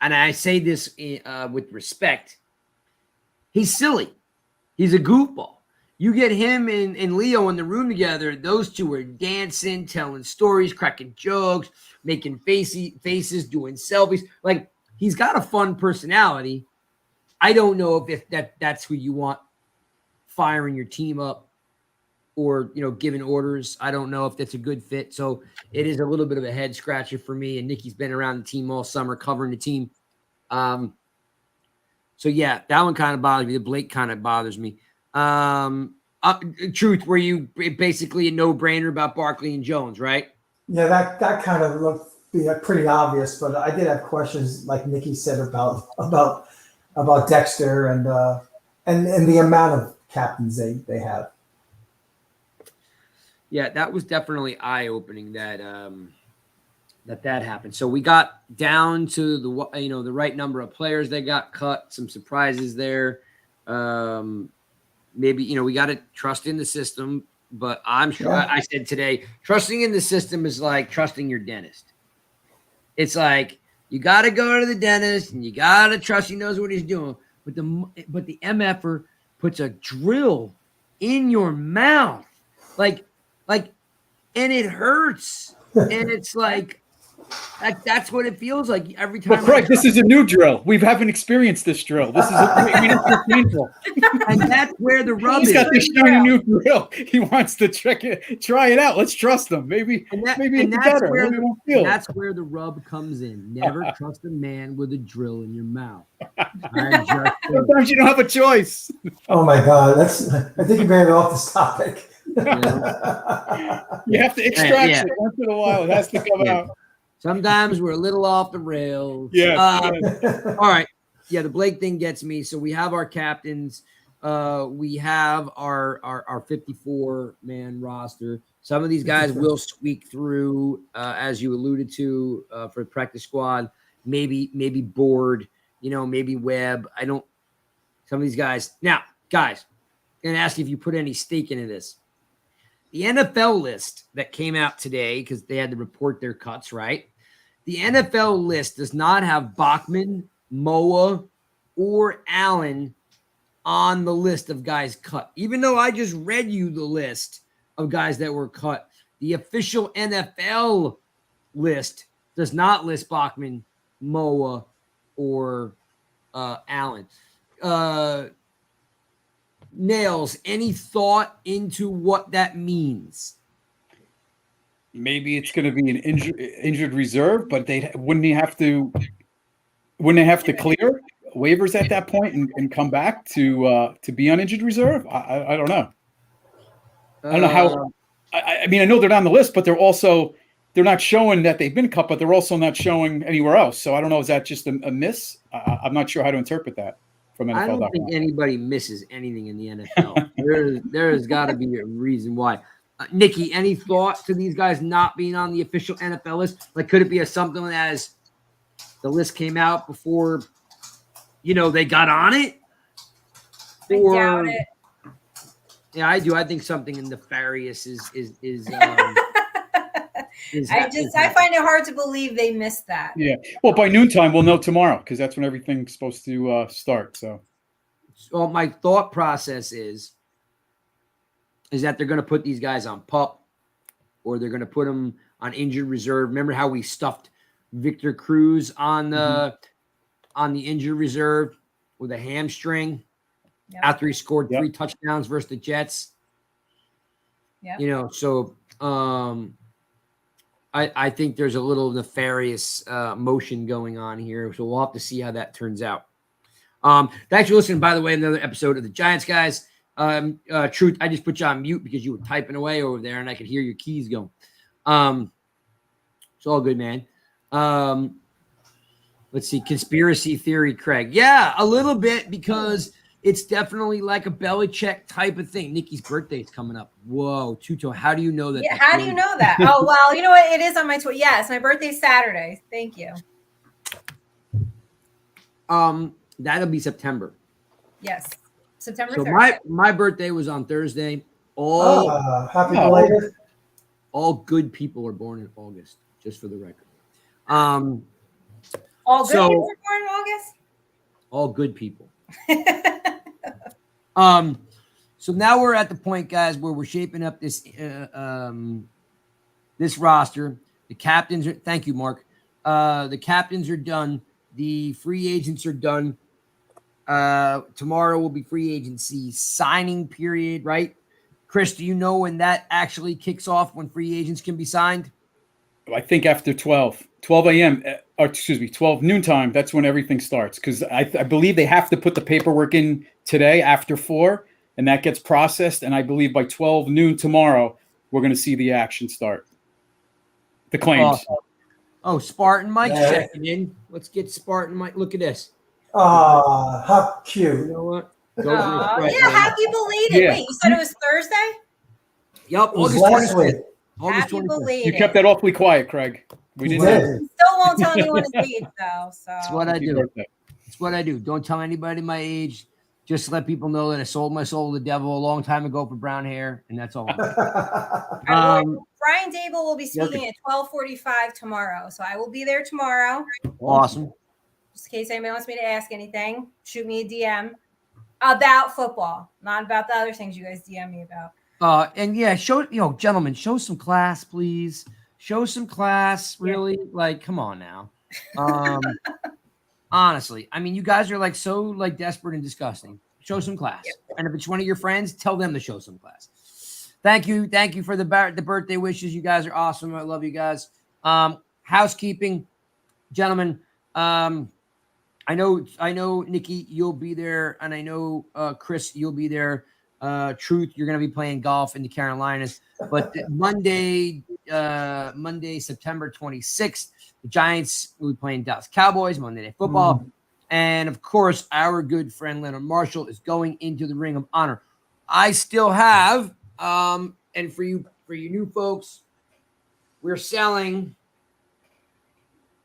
and I say this with respect, he's silly. He's a goofball. You get him and Leo in the room together, those two are dancing, telling stories, cracking jokes, making faces, doing selfies. Like, he's got a fun personality. I don't know if that's who you want firing your team up or, giving orders. I don't know if that's a good fit. So it is a little bit of a head scratcher for me. And Nikki's been around the team all summer covering the team. So yeah, that one kind of bothers me. The Blake kind of bothers me. Truth, were you basically a no-brainer about Barkley and Jones, right? Yeah, that kind of looked pretty obvious, but I did have questions, like Nikki said, about Dexter and the amount of captains they have. Yeah, that was definitely eye-opening that happened. So we got down to the right number of players that got cut. Some surprises there. Maybe we got to trust in the system, but I'm sure I said today, trusting in the system is like trusting your dentist. It's like you got to go to the dentist and you got to trust he knows what he's doing. But the MFer puts a drill in your mouth, like, and it hurts, and it's like that's what it feels like every time. But Craig, this is a new drill. We haven't experienced this drill. This is it's painful. And that's where the rub He's is. got this shiny new drill. He wants to try it out. Let's trust him. Maybe it's better. Maybe it won't feel. That's where the rub comes in. Never trust a man with a drill in your mouth. Sometimes you don't have a choice. Oh my God, I think you're very off this topic. You have to extract it once in a while. It has to come out. Sometimes we're a little off the rails. Yeah. All right. Yeah, the Blake thing gets me. So we have our captains. We have our 54-man roster. Some of these guys will squeak through, as you alluded to, for the practice squad. Maybe Board, maybe Webb. Some of these guys. Now, guys, I'm going to ask you if you put any stake into this. The NFL list that came out today, because they had to report their cuts, right? The NFL list does not have Bachman, Moa, or Allen on the list of guys cut. Even though I just read you the list of guys that were cut, the official NFL list does not list Bachman, Moa, or Allen. Nails, any thought into what that means? Maybe it's going to be an injured reserve, but wouldn't they have to clear waivers at that point and come back to be on injured reserve? I don't know. I don't know how. I mean, I know they're not on the list, but they're not showing that they've been cut, but they're also not showing anywhere else. So I don't know. Is that just a miss? I'm not sure how to interpret that. I don't think anybody misses anything in the NFL. there has got to be a reason why. Nikki, any thought to these guys not being on the official NFL list? Like, could it be something as the list came out before, they got on it? I doubt it. Yeah, I do. I think something nefarious is I find it hard to believe they missed that. Yeah. Well, by noontime, we'll know tomorrow, because that's when everything's supposed to start. So my thought process is that they're going to put these guys on PUP, or they're going to put them on injured reserve. Remember how we stuffed Victor Cruz on the injured reserve with a hamstring after he scored 3 touchdowns versus the Jets? Yeah. So I think there's a little nefarious motion going on here. So we'll have to see how that turns out. Thanks for listening, by the way, another episode of the Giants Guys. Truth, I just put you on mute because you were typing away over there and I could hear your keys going. It's all good, man. Let's see. Conspiracy theory, Craig. Yeah, a little bit, because it's definitely like a Belichick type of thing. Nikki's birthday is coming up. Whoa, Tuto, how do you know that? Yeah, how do you know that? Oh, well, you know what? It is on my Twitter. Yes, my birthday's Saturday. Thank you. That'll be September. Yes, September 3rd. So my birthday was on Thursday. Happy belated. All good people are born in August, just for the record. All good people were born in August? All good people. So now we're at the point, guys, where we're shaping up this this roster. The captains are, thank you, Mark. The captains are done. The free agents are done. Tomorrow will be free agency signing period, right? Chris, do you know when that actually kicks off, when free agents can be signed? I think after 12 a.m. Or excuse me, 12 noontime. That's when everything starts, because I believe they have to put the paperwork in today after 4, and that gets processed. And I believe by 12 noon tomorrow, we're going to see the action start. The claims. Oh, Spartan Mike's checking in. Let's get Spartan Mike. Look at this. How cute. You know what? Happy belated. Yeah. Wait, you said it was Thursday? Yep, August 25th. Happy belated. You kept that awfully quiet, Craig. We didn't know. Still won't tell anyone his age, though. So that's what I do. It's what I do. Don't tell anybody my age. Just let people know that I sold my soul to the devil a long time ago for brown hair, and that's all. Brian Dable will be speaking at 12:45 tomorrow, so I will be there tomorrow. Awesome. Just in case anybody wants me to ask anything, shoot me a DM about football, not about the other things you guys DM me about. And yeah, gentlemen, show some class, please. Show some class, really. Yeah. Like, come on now. Honestly, I mean, you guys are like so like desperate and disgusting. Show some class. Yep. And if it's one of your friends, tell them to show some class. Thank you for the birthday wishes. You guys are awesome. I love you guys. Housekeeping, gentlemen. I know, Nikki, you'll be there, and I know, Chris, you'll be there. Truth, you're going to be playing golf in the Carolinas. But Monday, September 26th, the Giants will be playing Dallas Cowboys, Monday Night Football. Mm-hmm. And, of course, our good friend Leonard Marshall is going into the Ring of Honor. I still have, and for you new folks, we're selling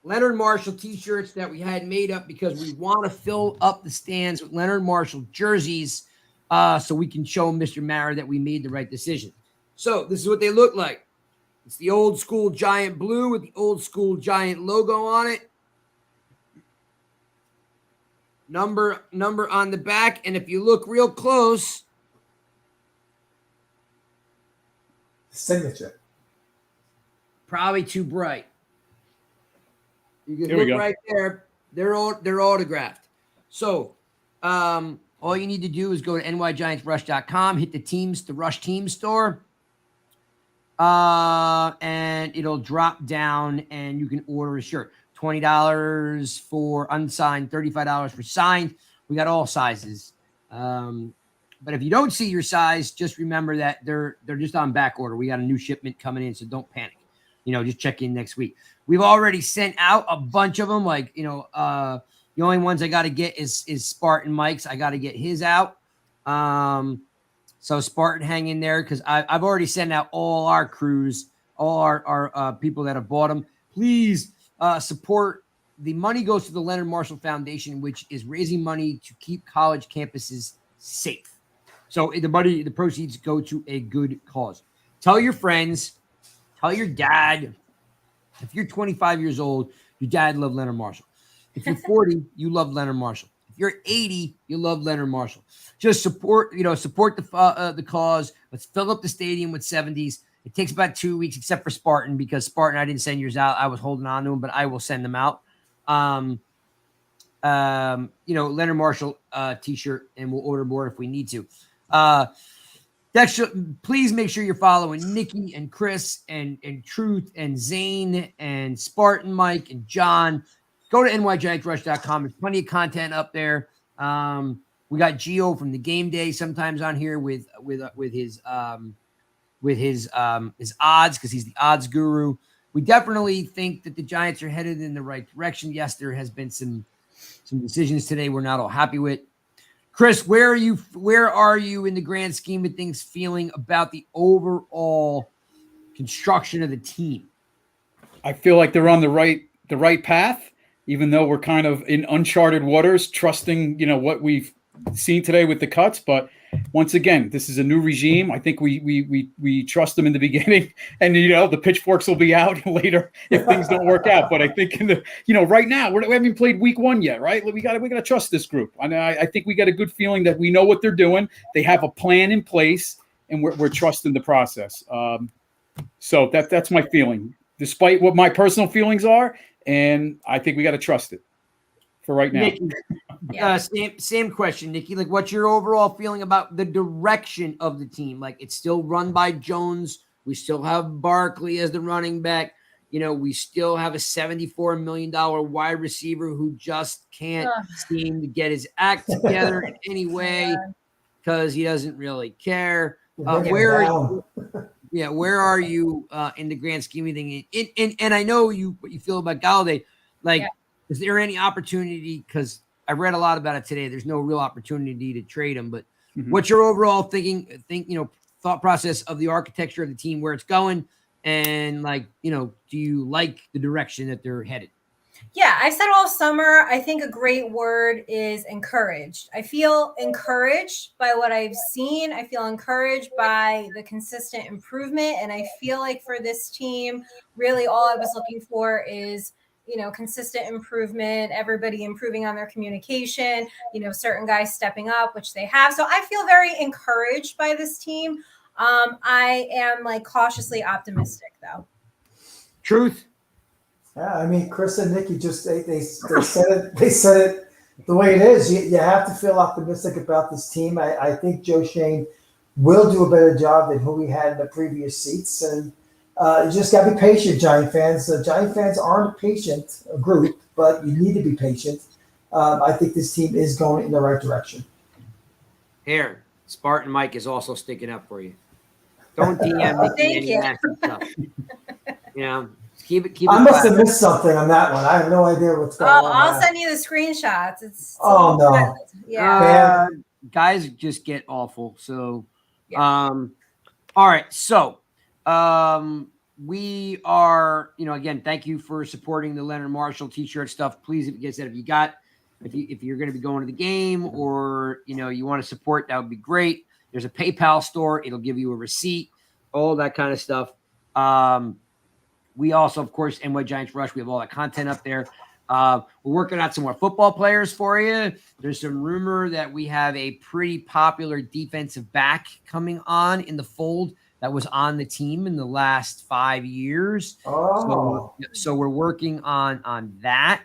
Leonard Marshall T-shirts that we had made up because we want to fill up the stands with Leonard Marshall jerseys so we can show Mr. Mara that we made the right decision. So this is what they look like. It's the old school giant blue with the old school giant logo on it. Number on the back. And if you look real close, signature. Probably too bright. You can look right there. They're autographed. So all you need to do is go to nygiantsrush.com, hit the Rush Team store, and it'll drop down and you can order a shirt. $20 for unsigned, $35 for signed. We got all sizes. But if you don't see your size, just remember that they're just on back order. We got a new shipment coming in, so don't panic. Just check in next week. We've already sent out a bunch of them. Like, the only ones I got to get is Spartan Mike's. I got to get his out. So Spartan, hang in there because I've already sent out all our crews, all our people that have bought them. Please support. The money goes to the Leonard Marshall Foundation, which is raising money to keep college campuses safe. So the proceeds go to a good cause. Tell your friends. Tell your dad. If you're 25 years old, your dad loved Leonard Marshall. If you're 40, you love Leonard Marshall. If you're 80, you love Leonard Marshall. Just support the cause. Let's fill up the stadium with 70s. It takes about 2 weeks, except for Spartan, because Spartan, I didn't send yours out. I was holding on to them, but I will send them out. Leonard Marshall t-shirt, and we'll order more if we need to. Dexter, please make sure you're following Nikki and Chris and Truth and Zane and Spartan Mike and John. Go to nygiantsrush.com. There's plenty of content up there. We got Gio from the game day sometimes on here with his odds, because he's the odds guru. We definitely think that the Giants are headed in the right direction. Yes, there has been some decisions today we're not all happy with. Chris, where are you in the grand scheme of things feeling about the overall construction of the team? I feel like they're on the right path, even though we're kind of in uncharted waters, trusting, what we've seen today with the cuts. But once again, this is a new regime. I think we trust them in the beginning, and the pitchforks will be out later if things don't work out. But I think right now we haven't played week 1 yet, right? We got to trust this group. I think we got a good feeling that we know what they're doing. They have a plan in place, and we're trusting the process. So that's my feeling, despite what my personal feelings are, and I think we got to trust it for right now. Nikki, same question, Nikki. Like, what's your overall feeling about the direction of the team? Like, it's still run by Jones. We still have Barkley as the running back. We still have a $74 million wide receiver who just can't seem to get his act together in any way because he doesn't really care. Where are you in the grand scheme of things? And I know what you feel about Galladay. Is there any opportunity? Because I read a lot about it today. There's no real opportunity to trade him. But what's your overall thought process of the architecture of the team, where it's going, and do you like the direction that they're headed? Yeah, I said all summer, I think a great word is encouraged. I feel encouraged by what I've seen. I feel encouraged by the consistent improvement. And I feel like for this team, really all I was looking for is consistent improvement, everybody improving on their communication, certain guys stepping up, which they have. So I feel very encouraged by this team. I am cautiously optimistic though. Truth. Yeah, I mean, Chris and Nikki just they said it. They said it the way it is. You have to feel optimistic about this team. I think Joe Schoen will do a better job than who we had in the previous seats, and you just got to be patient, Giant fans. Giant fans aren't a patient group, but you need to be patient. I think this team is going in the right direction. Here, Spartan Mike is also sticking up for you. Don't DM Nikki any nasty stuff. Keep it. I must have missed something on that one. I have no idea what's going on. I'll send you the screenshots. It's no. Yeah. Guys just get awful. So, all right. So, we are, again, thank you for supporting the Leonard Marshall t-shirt stuff. Please, if you're going to be going to the game, or, you want to support, that would be great. There's a PayPal store. It'll give you a receipt, all that kind of stuff. We also, of course, NY Giants Rush, we have all that content up there. We're working out some more football players for you. There's some rumor that we have a pretty popular defensive back coming on in the fold that was on the team in the last 5 years. So we're working on that.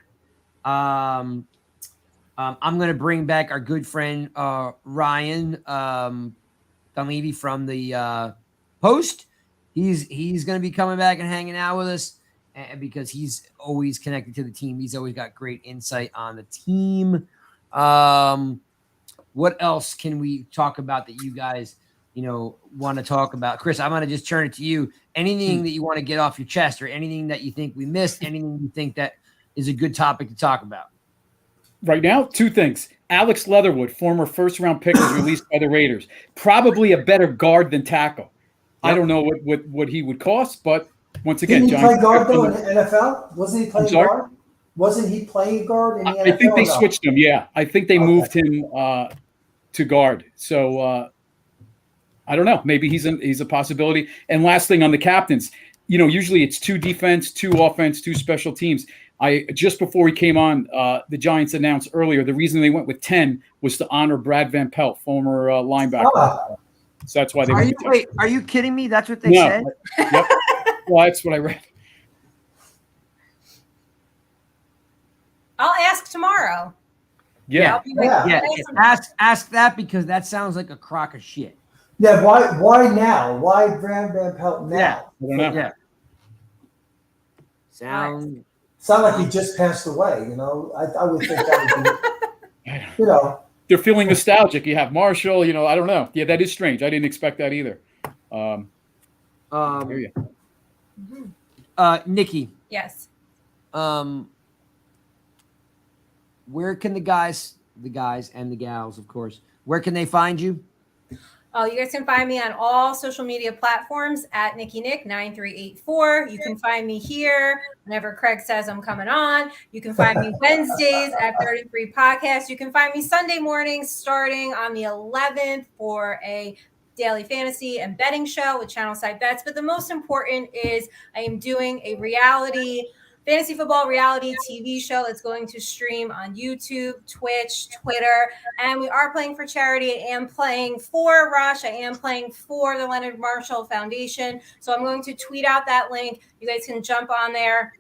I'm going to bring back our good friend Ryan Dunleavy from the Post. He's going to be coming back and hanging out with us, because he's always connected to the team. He's always got great insight on the team. What else can we talk about that you guys, want to talk about? Chris, I'm going to just turn it to you. Anything that you want to get off your chest, or anything that you think we missed, anything you think that is a good topic to talk about? Right now, 2 things. Alex Leatherwood, former first-round pick, was released by the Raiders. Probably a better guard than tackle. I don't know what he would cost, but once again, didn't he play guard though in the NFL? Wasn't he playing guard? Wasn't he playing guard in the NFL? I think they switched him. Yeah, I think they moved him to guard. So I don't know. Maybe he's a possibility. And last thing on the captains, usually it's 2 defense, 2 offense, 2 special teams. Just before we came on, the Giants announced earlier the reason they went with 10 was to honor Brad Van Pelt, former linebacker. So that's why they Are you kidding me? That's what they No. said? Yep. Well, that's what I read. I'll ask tomorrow. Yeah. I'll be like, Yeah. Ask that because that sounds like a crock of shit. Yeah, why now? Why Brad Van Pelt now? Yeah. I don't know. Yeah. Sound Sound like he just passed away, you know. I would think that would be, you know. They're feeling nostalgic. You have Marshall, you know, I don't know. Yeah, that is strange. I didn't expect that either. Hear you. Nikki, yes. Where can the guys and the gals, of course, where can they find you? Oh, you guys can find me on all social media platforms at NikkiNick9384. You can find me here whenever Craig says I'm coming on. You can find me Wednesdays at 33 Podcast. You can find me Sunday mornings starting on the 11th for a daily fantasy and betting show with Channel Side Bets. But the most important is I am doing a fantasy football reality TV show that's going to stream on YouTube, Twitch, Twitter, and we are playing for charity. I am playing for Roche. I am playing for the Leonard Marshall Foundation. So I'm going to tweet out that link. You guys can jump on there,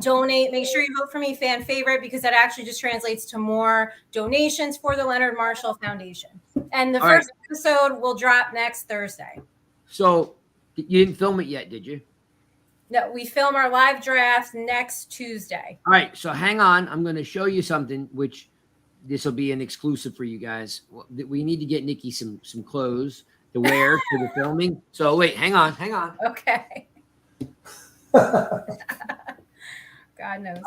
donate. Make sure you vote for me fan favorite because that actually just translates to more donations for the Leonard Marshall Foundation. And the first episode will drop next Thursday. So you didn't film it yet, did you? No, we film our live draft next Tuesday. All right, so hang on. I'm going to show you something, which this will be an exclusive for you guys. We need to get Nikki some clothes to wear for the filming. So wait, hang on. Okay. God knows.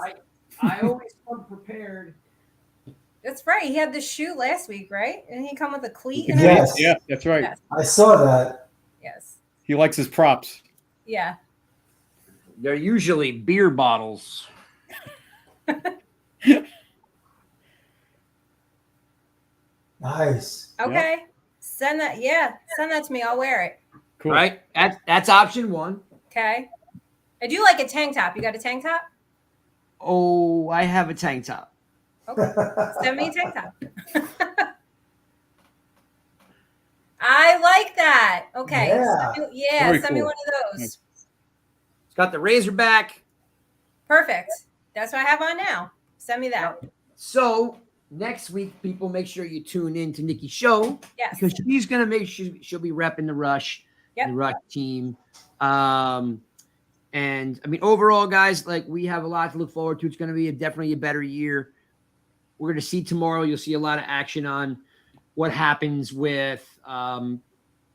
I always come prepared. That's right. He had the shoe last week, right? And he come with a cleat and Yes. Yeah, that's right. Yes. I saw that. Yes. He likes his props. Yeah. They're usually beer bottles. Nice. Okay. Yep. Send that to me. I'll wear it. Cool. Right? That's option one. Okay. I do like a tank top. You got a tank top? Oh, I have a tank top. Okay. Send me a tank top. I like that. Okay. Yeah. Send me one of those. Nice. It's got the Razorback. Perfect. That's what I have on now. Send me that. So next week, people, make sure you tune in to Nikki's show. Yes. Because she's going to make sure she'll be repping the Rush, the Rush team. And I mean, overall, guys, like we have a lot to look forward to. It's going to be definitely a better year. We're going to see tomorrow. You'll see a lot of action on what happens with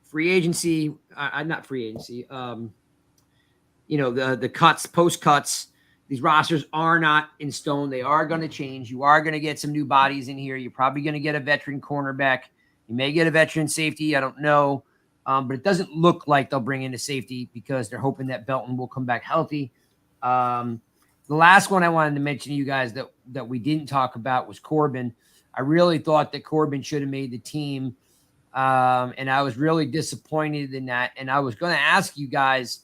free agency. Not free agency. The cuts, post cuts. These rosters are not in stone. They are going to change. You are going to get some new bodies in here. You're probably going to get a veteran cornerback. You may get a veteran safety. I don't know. But it doesn't look like they'll bring in a safety because they're hoping that Belton will come back healthy. The last one I wanted to mention to you guys that we didn't talk about was Corbin. I really thought that Corbin should have made the team. And I was really disappointed in that. And I was going to ask you guys,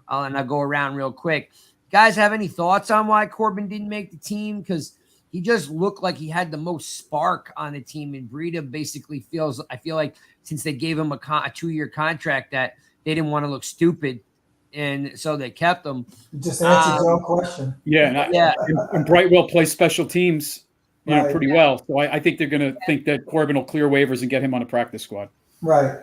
and I'll go around real quick. Guys, have any thoughts on why Corbin didn't make the team? Because he just looked like he had the most spark on the team. And Breida basically I feel like since they gave him a 2-year contract that they didn't want to look stupid. And so they kept him. You just answered your own question. Yeah. And Brightwell plays special teams pretty well. So I think they're going to think that Corbin will clear waivers and get him on a practice squad. Right.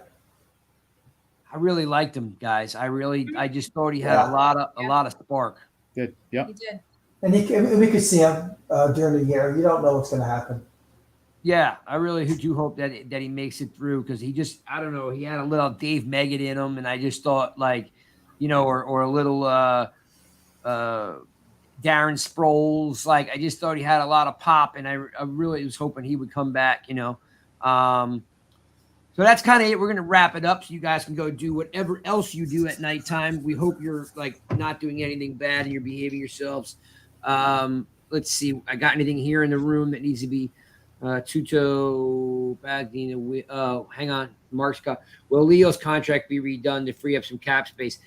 I really liked him, guys. I just thought he had a lot of spark. Good. Yeah. He did. And we could see him during the year. You don't know what's going to happen. Yeah, I really do hope that he makes it through because I don't know, he had a little Dave Meggett in him, and I just thought or a little Darren Sproles. Like I just thought he had a lot of pop, and I really was hoping he would come back. So that's kind of it. We're going to wrap it up so you guys can go do whatever else you do at nighttime. We hope you're not doing anything bad and you're behaving yourselves. Let's see. I got anything here in the room that needs to be Tuto, Bagdina. Hang on. Mark Scott. Will Leo's contract be redone to free up some cap space?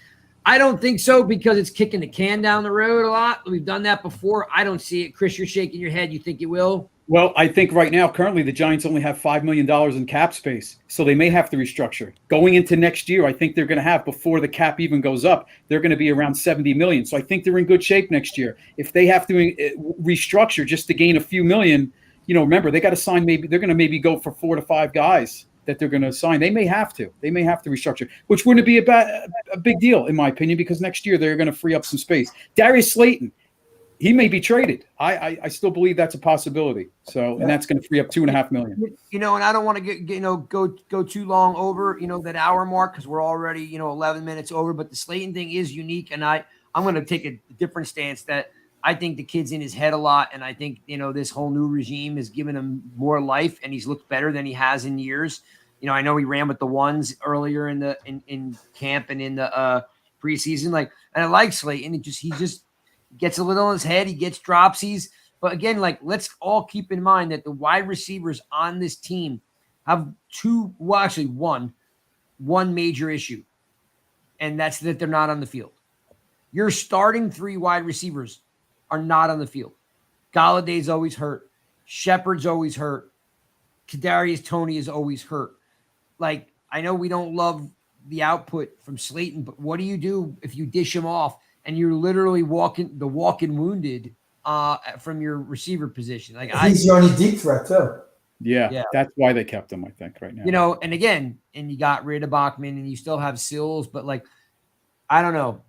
I don't think so because it's kicking the can down the road a lot. We've done that before. I don't see it. Chris, you're shaking your head. You think it will? Well, I think right now, currently, the Giants only have $5 million in cap space, so they may have to restructure. Going into next year, I think they're going to have, before the cap even goes up, they're going to be around $70 million. So I think they're in good shape next year. If they have to restructure just to gain a few million, remember, they got to sign, they're going to maybe go for 4 to 5 guys that they're going to sign. They may have to restructure, which wouldn't be a big deal, in my opinion, because next year they're going to free up some space. Darius Slayton, he may be traded. I still believe that's a possibility. So, and that's going to free up $2.5 million. And I don't want to get go too long over that hour mark, because we're already 11 minutes over. But the Slayton thing is unique, and I'm going to take a different stance. That I think the kid's in his head a lot, and I think this whole new regime has given him more life, and he's looked better than he has in years. I know he ran with the ones earlier in camp and in the preseason, and I like Slayton. He just gets a little in his head. He gets dropsies. But again, let's all keep in mind that the wide receivers on this team have one major issue, and that's that they're not on the field. Your starting 3 wide receivers are not on the field. Galladay's always hurt. Shepard's always hurt. Kadarius Toney is always hurt. I know we don't love the output from Slayton, but what do you do if you dish him off and you're literally walking wounded from your receiver position? He's your only deep threat too. Yeah, that's why they kept him, I think, right now. And again, and you got rid of Bachman, and you still have Sills, but I don't know.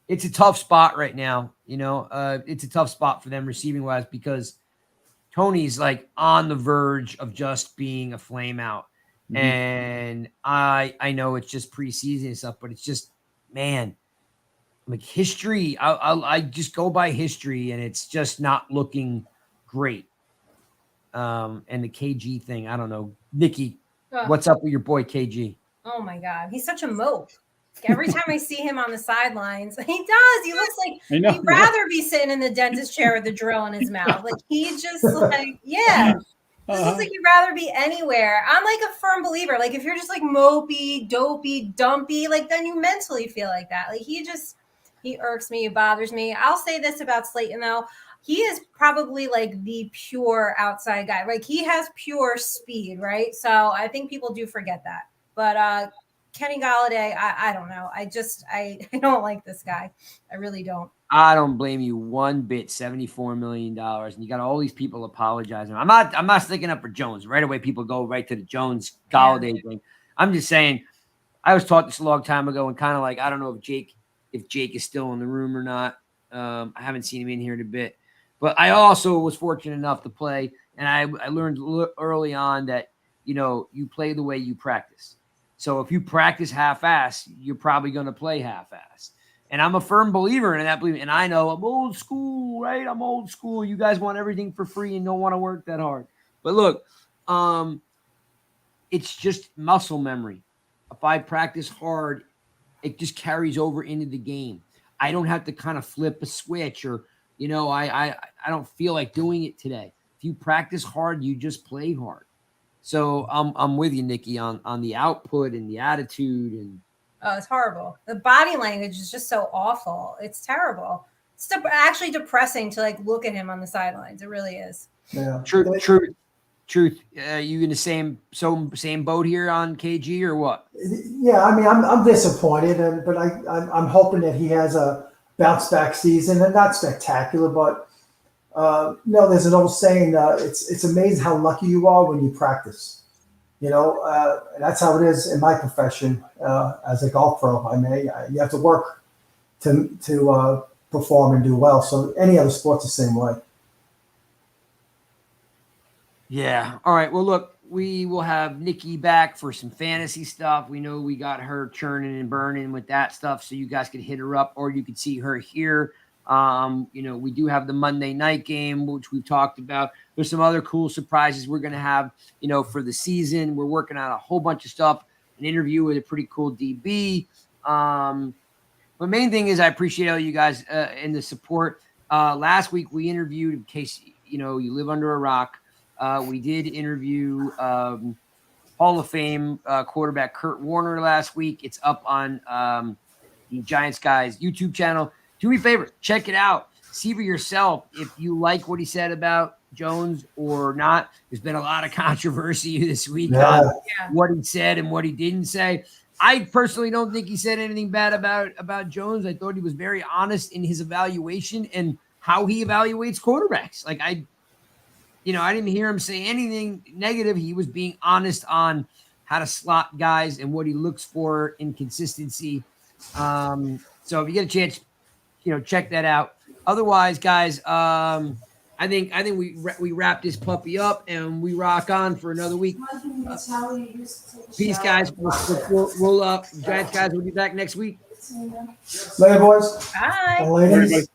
It's a tough spot right now. It's a tough spot for them receiving wise, because Tony's on the verge of just being a flame out. Mm-hmm. And I know it's just preseason and stuff, but it's just, man, history. I just go by history, and it's just not looking great. And the KG thing, I don't know. Nikki, what's up with your boy KG? Oh my God, he's such a mope. Every time I see him on the sidelines, he does. He looks like he'd rather be sitting in the dentist chair with the drill in his mouth. He's just yeah. This looks like he'd rather be anywhere. I'm a firm believer. If you're just mopey, dopey, dumpy, then you mentally feel like that. He irks me, he bothers me. I'll say this about Slayton though. He is probably the pure outside guy. He has pure speed, right? So I think people do forget that. But Kenny Galladay, I don't know. I don't like this guy. I really don't. I don't blame you one bit. $74 million, and you got all these people apologizing. I'm not sticking up for Jones. Right away, people go right to the Jones Galladay thing. I'm just saying, I was taught this a long time ago, and kind of I don't know if Jake is still in the room or not. I haven't seen him in here in a bit, but I also was fortunate enough to play, and I learned early on that you play the way you practice. So if you practice half-ass, you're probably going to play half-ass. And I'm a firm believer in that. And I know I'm old school, right? I'm old school. You guys want everything for free and don't want to work that hard. But look, it's just muscle memory. If I practice hard, it just carries over into the game. I don't have to kind of flip a switch or, I don't feel like doing it today. If you practice hard, you just play hard. So I'm with you, Nikki, on the output and the attitude. And oh, it's horrible. The body language is just so awful. It's terrible. It's actually depressing to look at him on the sidelines. It really is. Yeah. Truth. You in the same boat here on KG or what? Yeah, I'm disappointed, but I'm hoping that he has a bounce back season, and not spectacular, but. There's an old saying, it's amazing how lucky you are when you practice, and that's how it is in my profession, as a golf pro. You have to work to perform and do well. So any other sport's the same way. Yeah. All right. Well, look, we will have Nikki back for some fantasy stuff. We know we got her churning and burning with that stuff. So you guys can hit her up, or you can see her here. We do have the Monday night game, which we've talked about. There's some other cool surprises we're going to have, for the season. We're working on a whole bunch of stuff, an interview with a pretty cool DB. But main thing is I appreciate all you guys and the support. Last week we interviewed, in case, you live under a rock, we did interview Hall of Fame quarterback Kurt Warner last week. It's up on the Giants Guys YouTube channel. Do me a favor, check it out. See for yourself if you like what he said about Jones or not. There's been a lot of controversy this week Yeah. on what he said and what he didn't say. I personally don't think he said anything bad about Jones. I thought he was very honest in his evaluation and how he evaluates quarterbacks. Like I didn't hear him say anything negative. He was being honest on how to slot guys and what he looks for in consistency. So if you get a chance, check that out. Otherwise, guys, I think we wrap this puppy up and we rock on for another week. Peace, guys. We'll Giants guys. We'll be back next week. Later, boys. Bye. And ladies.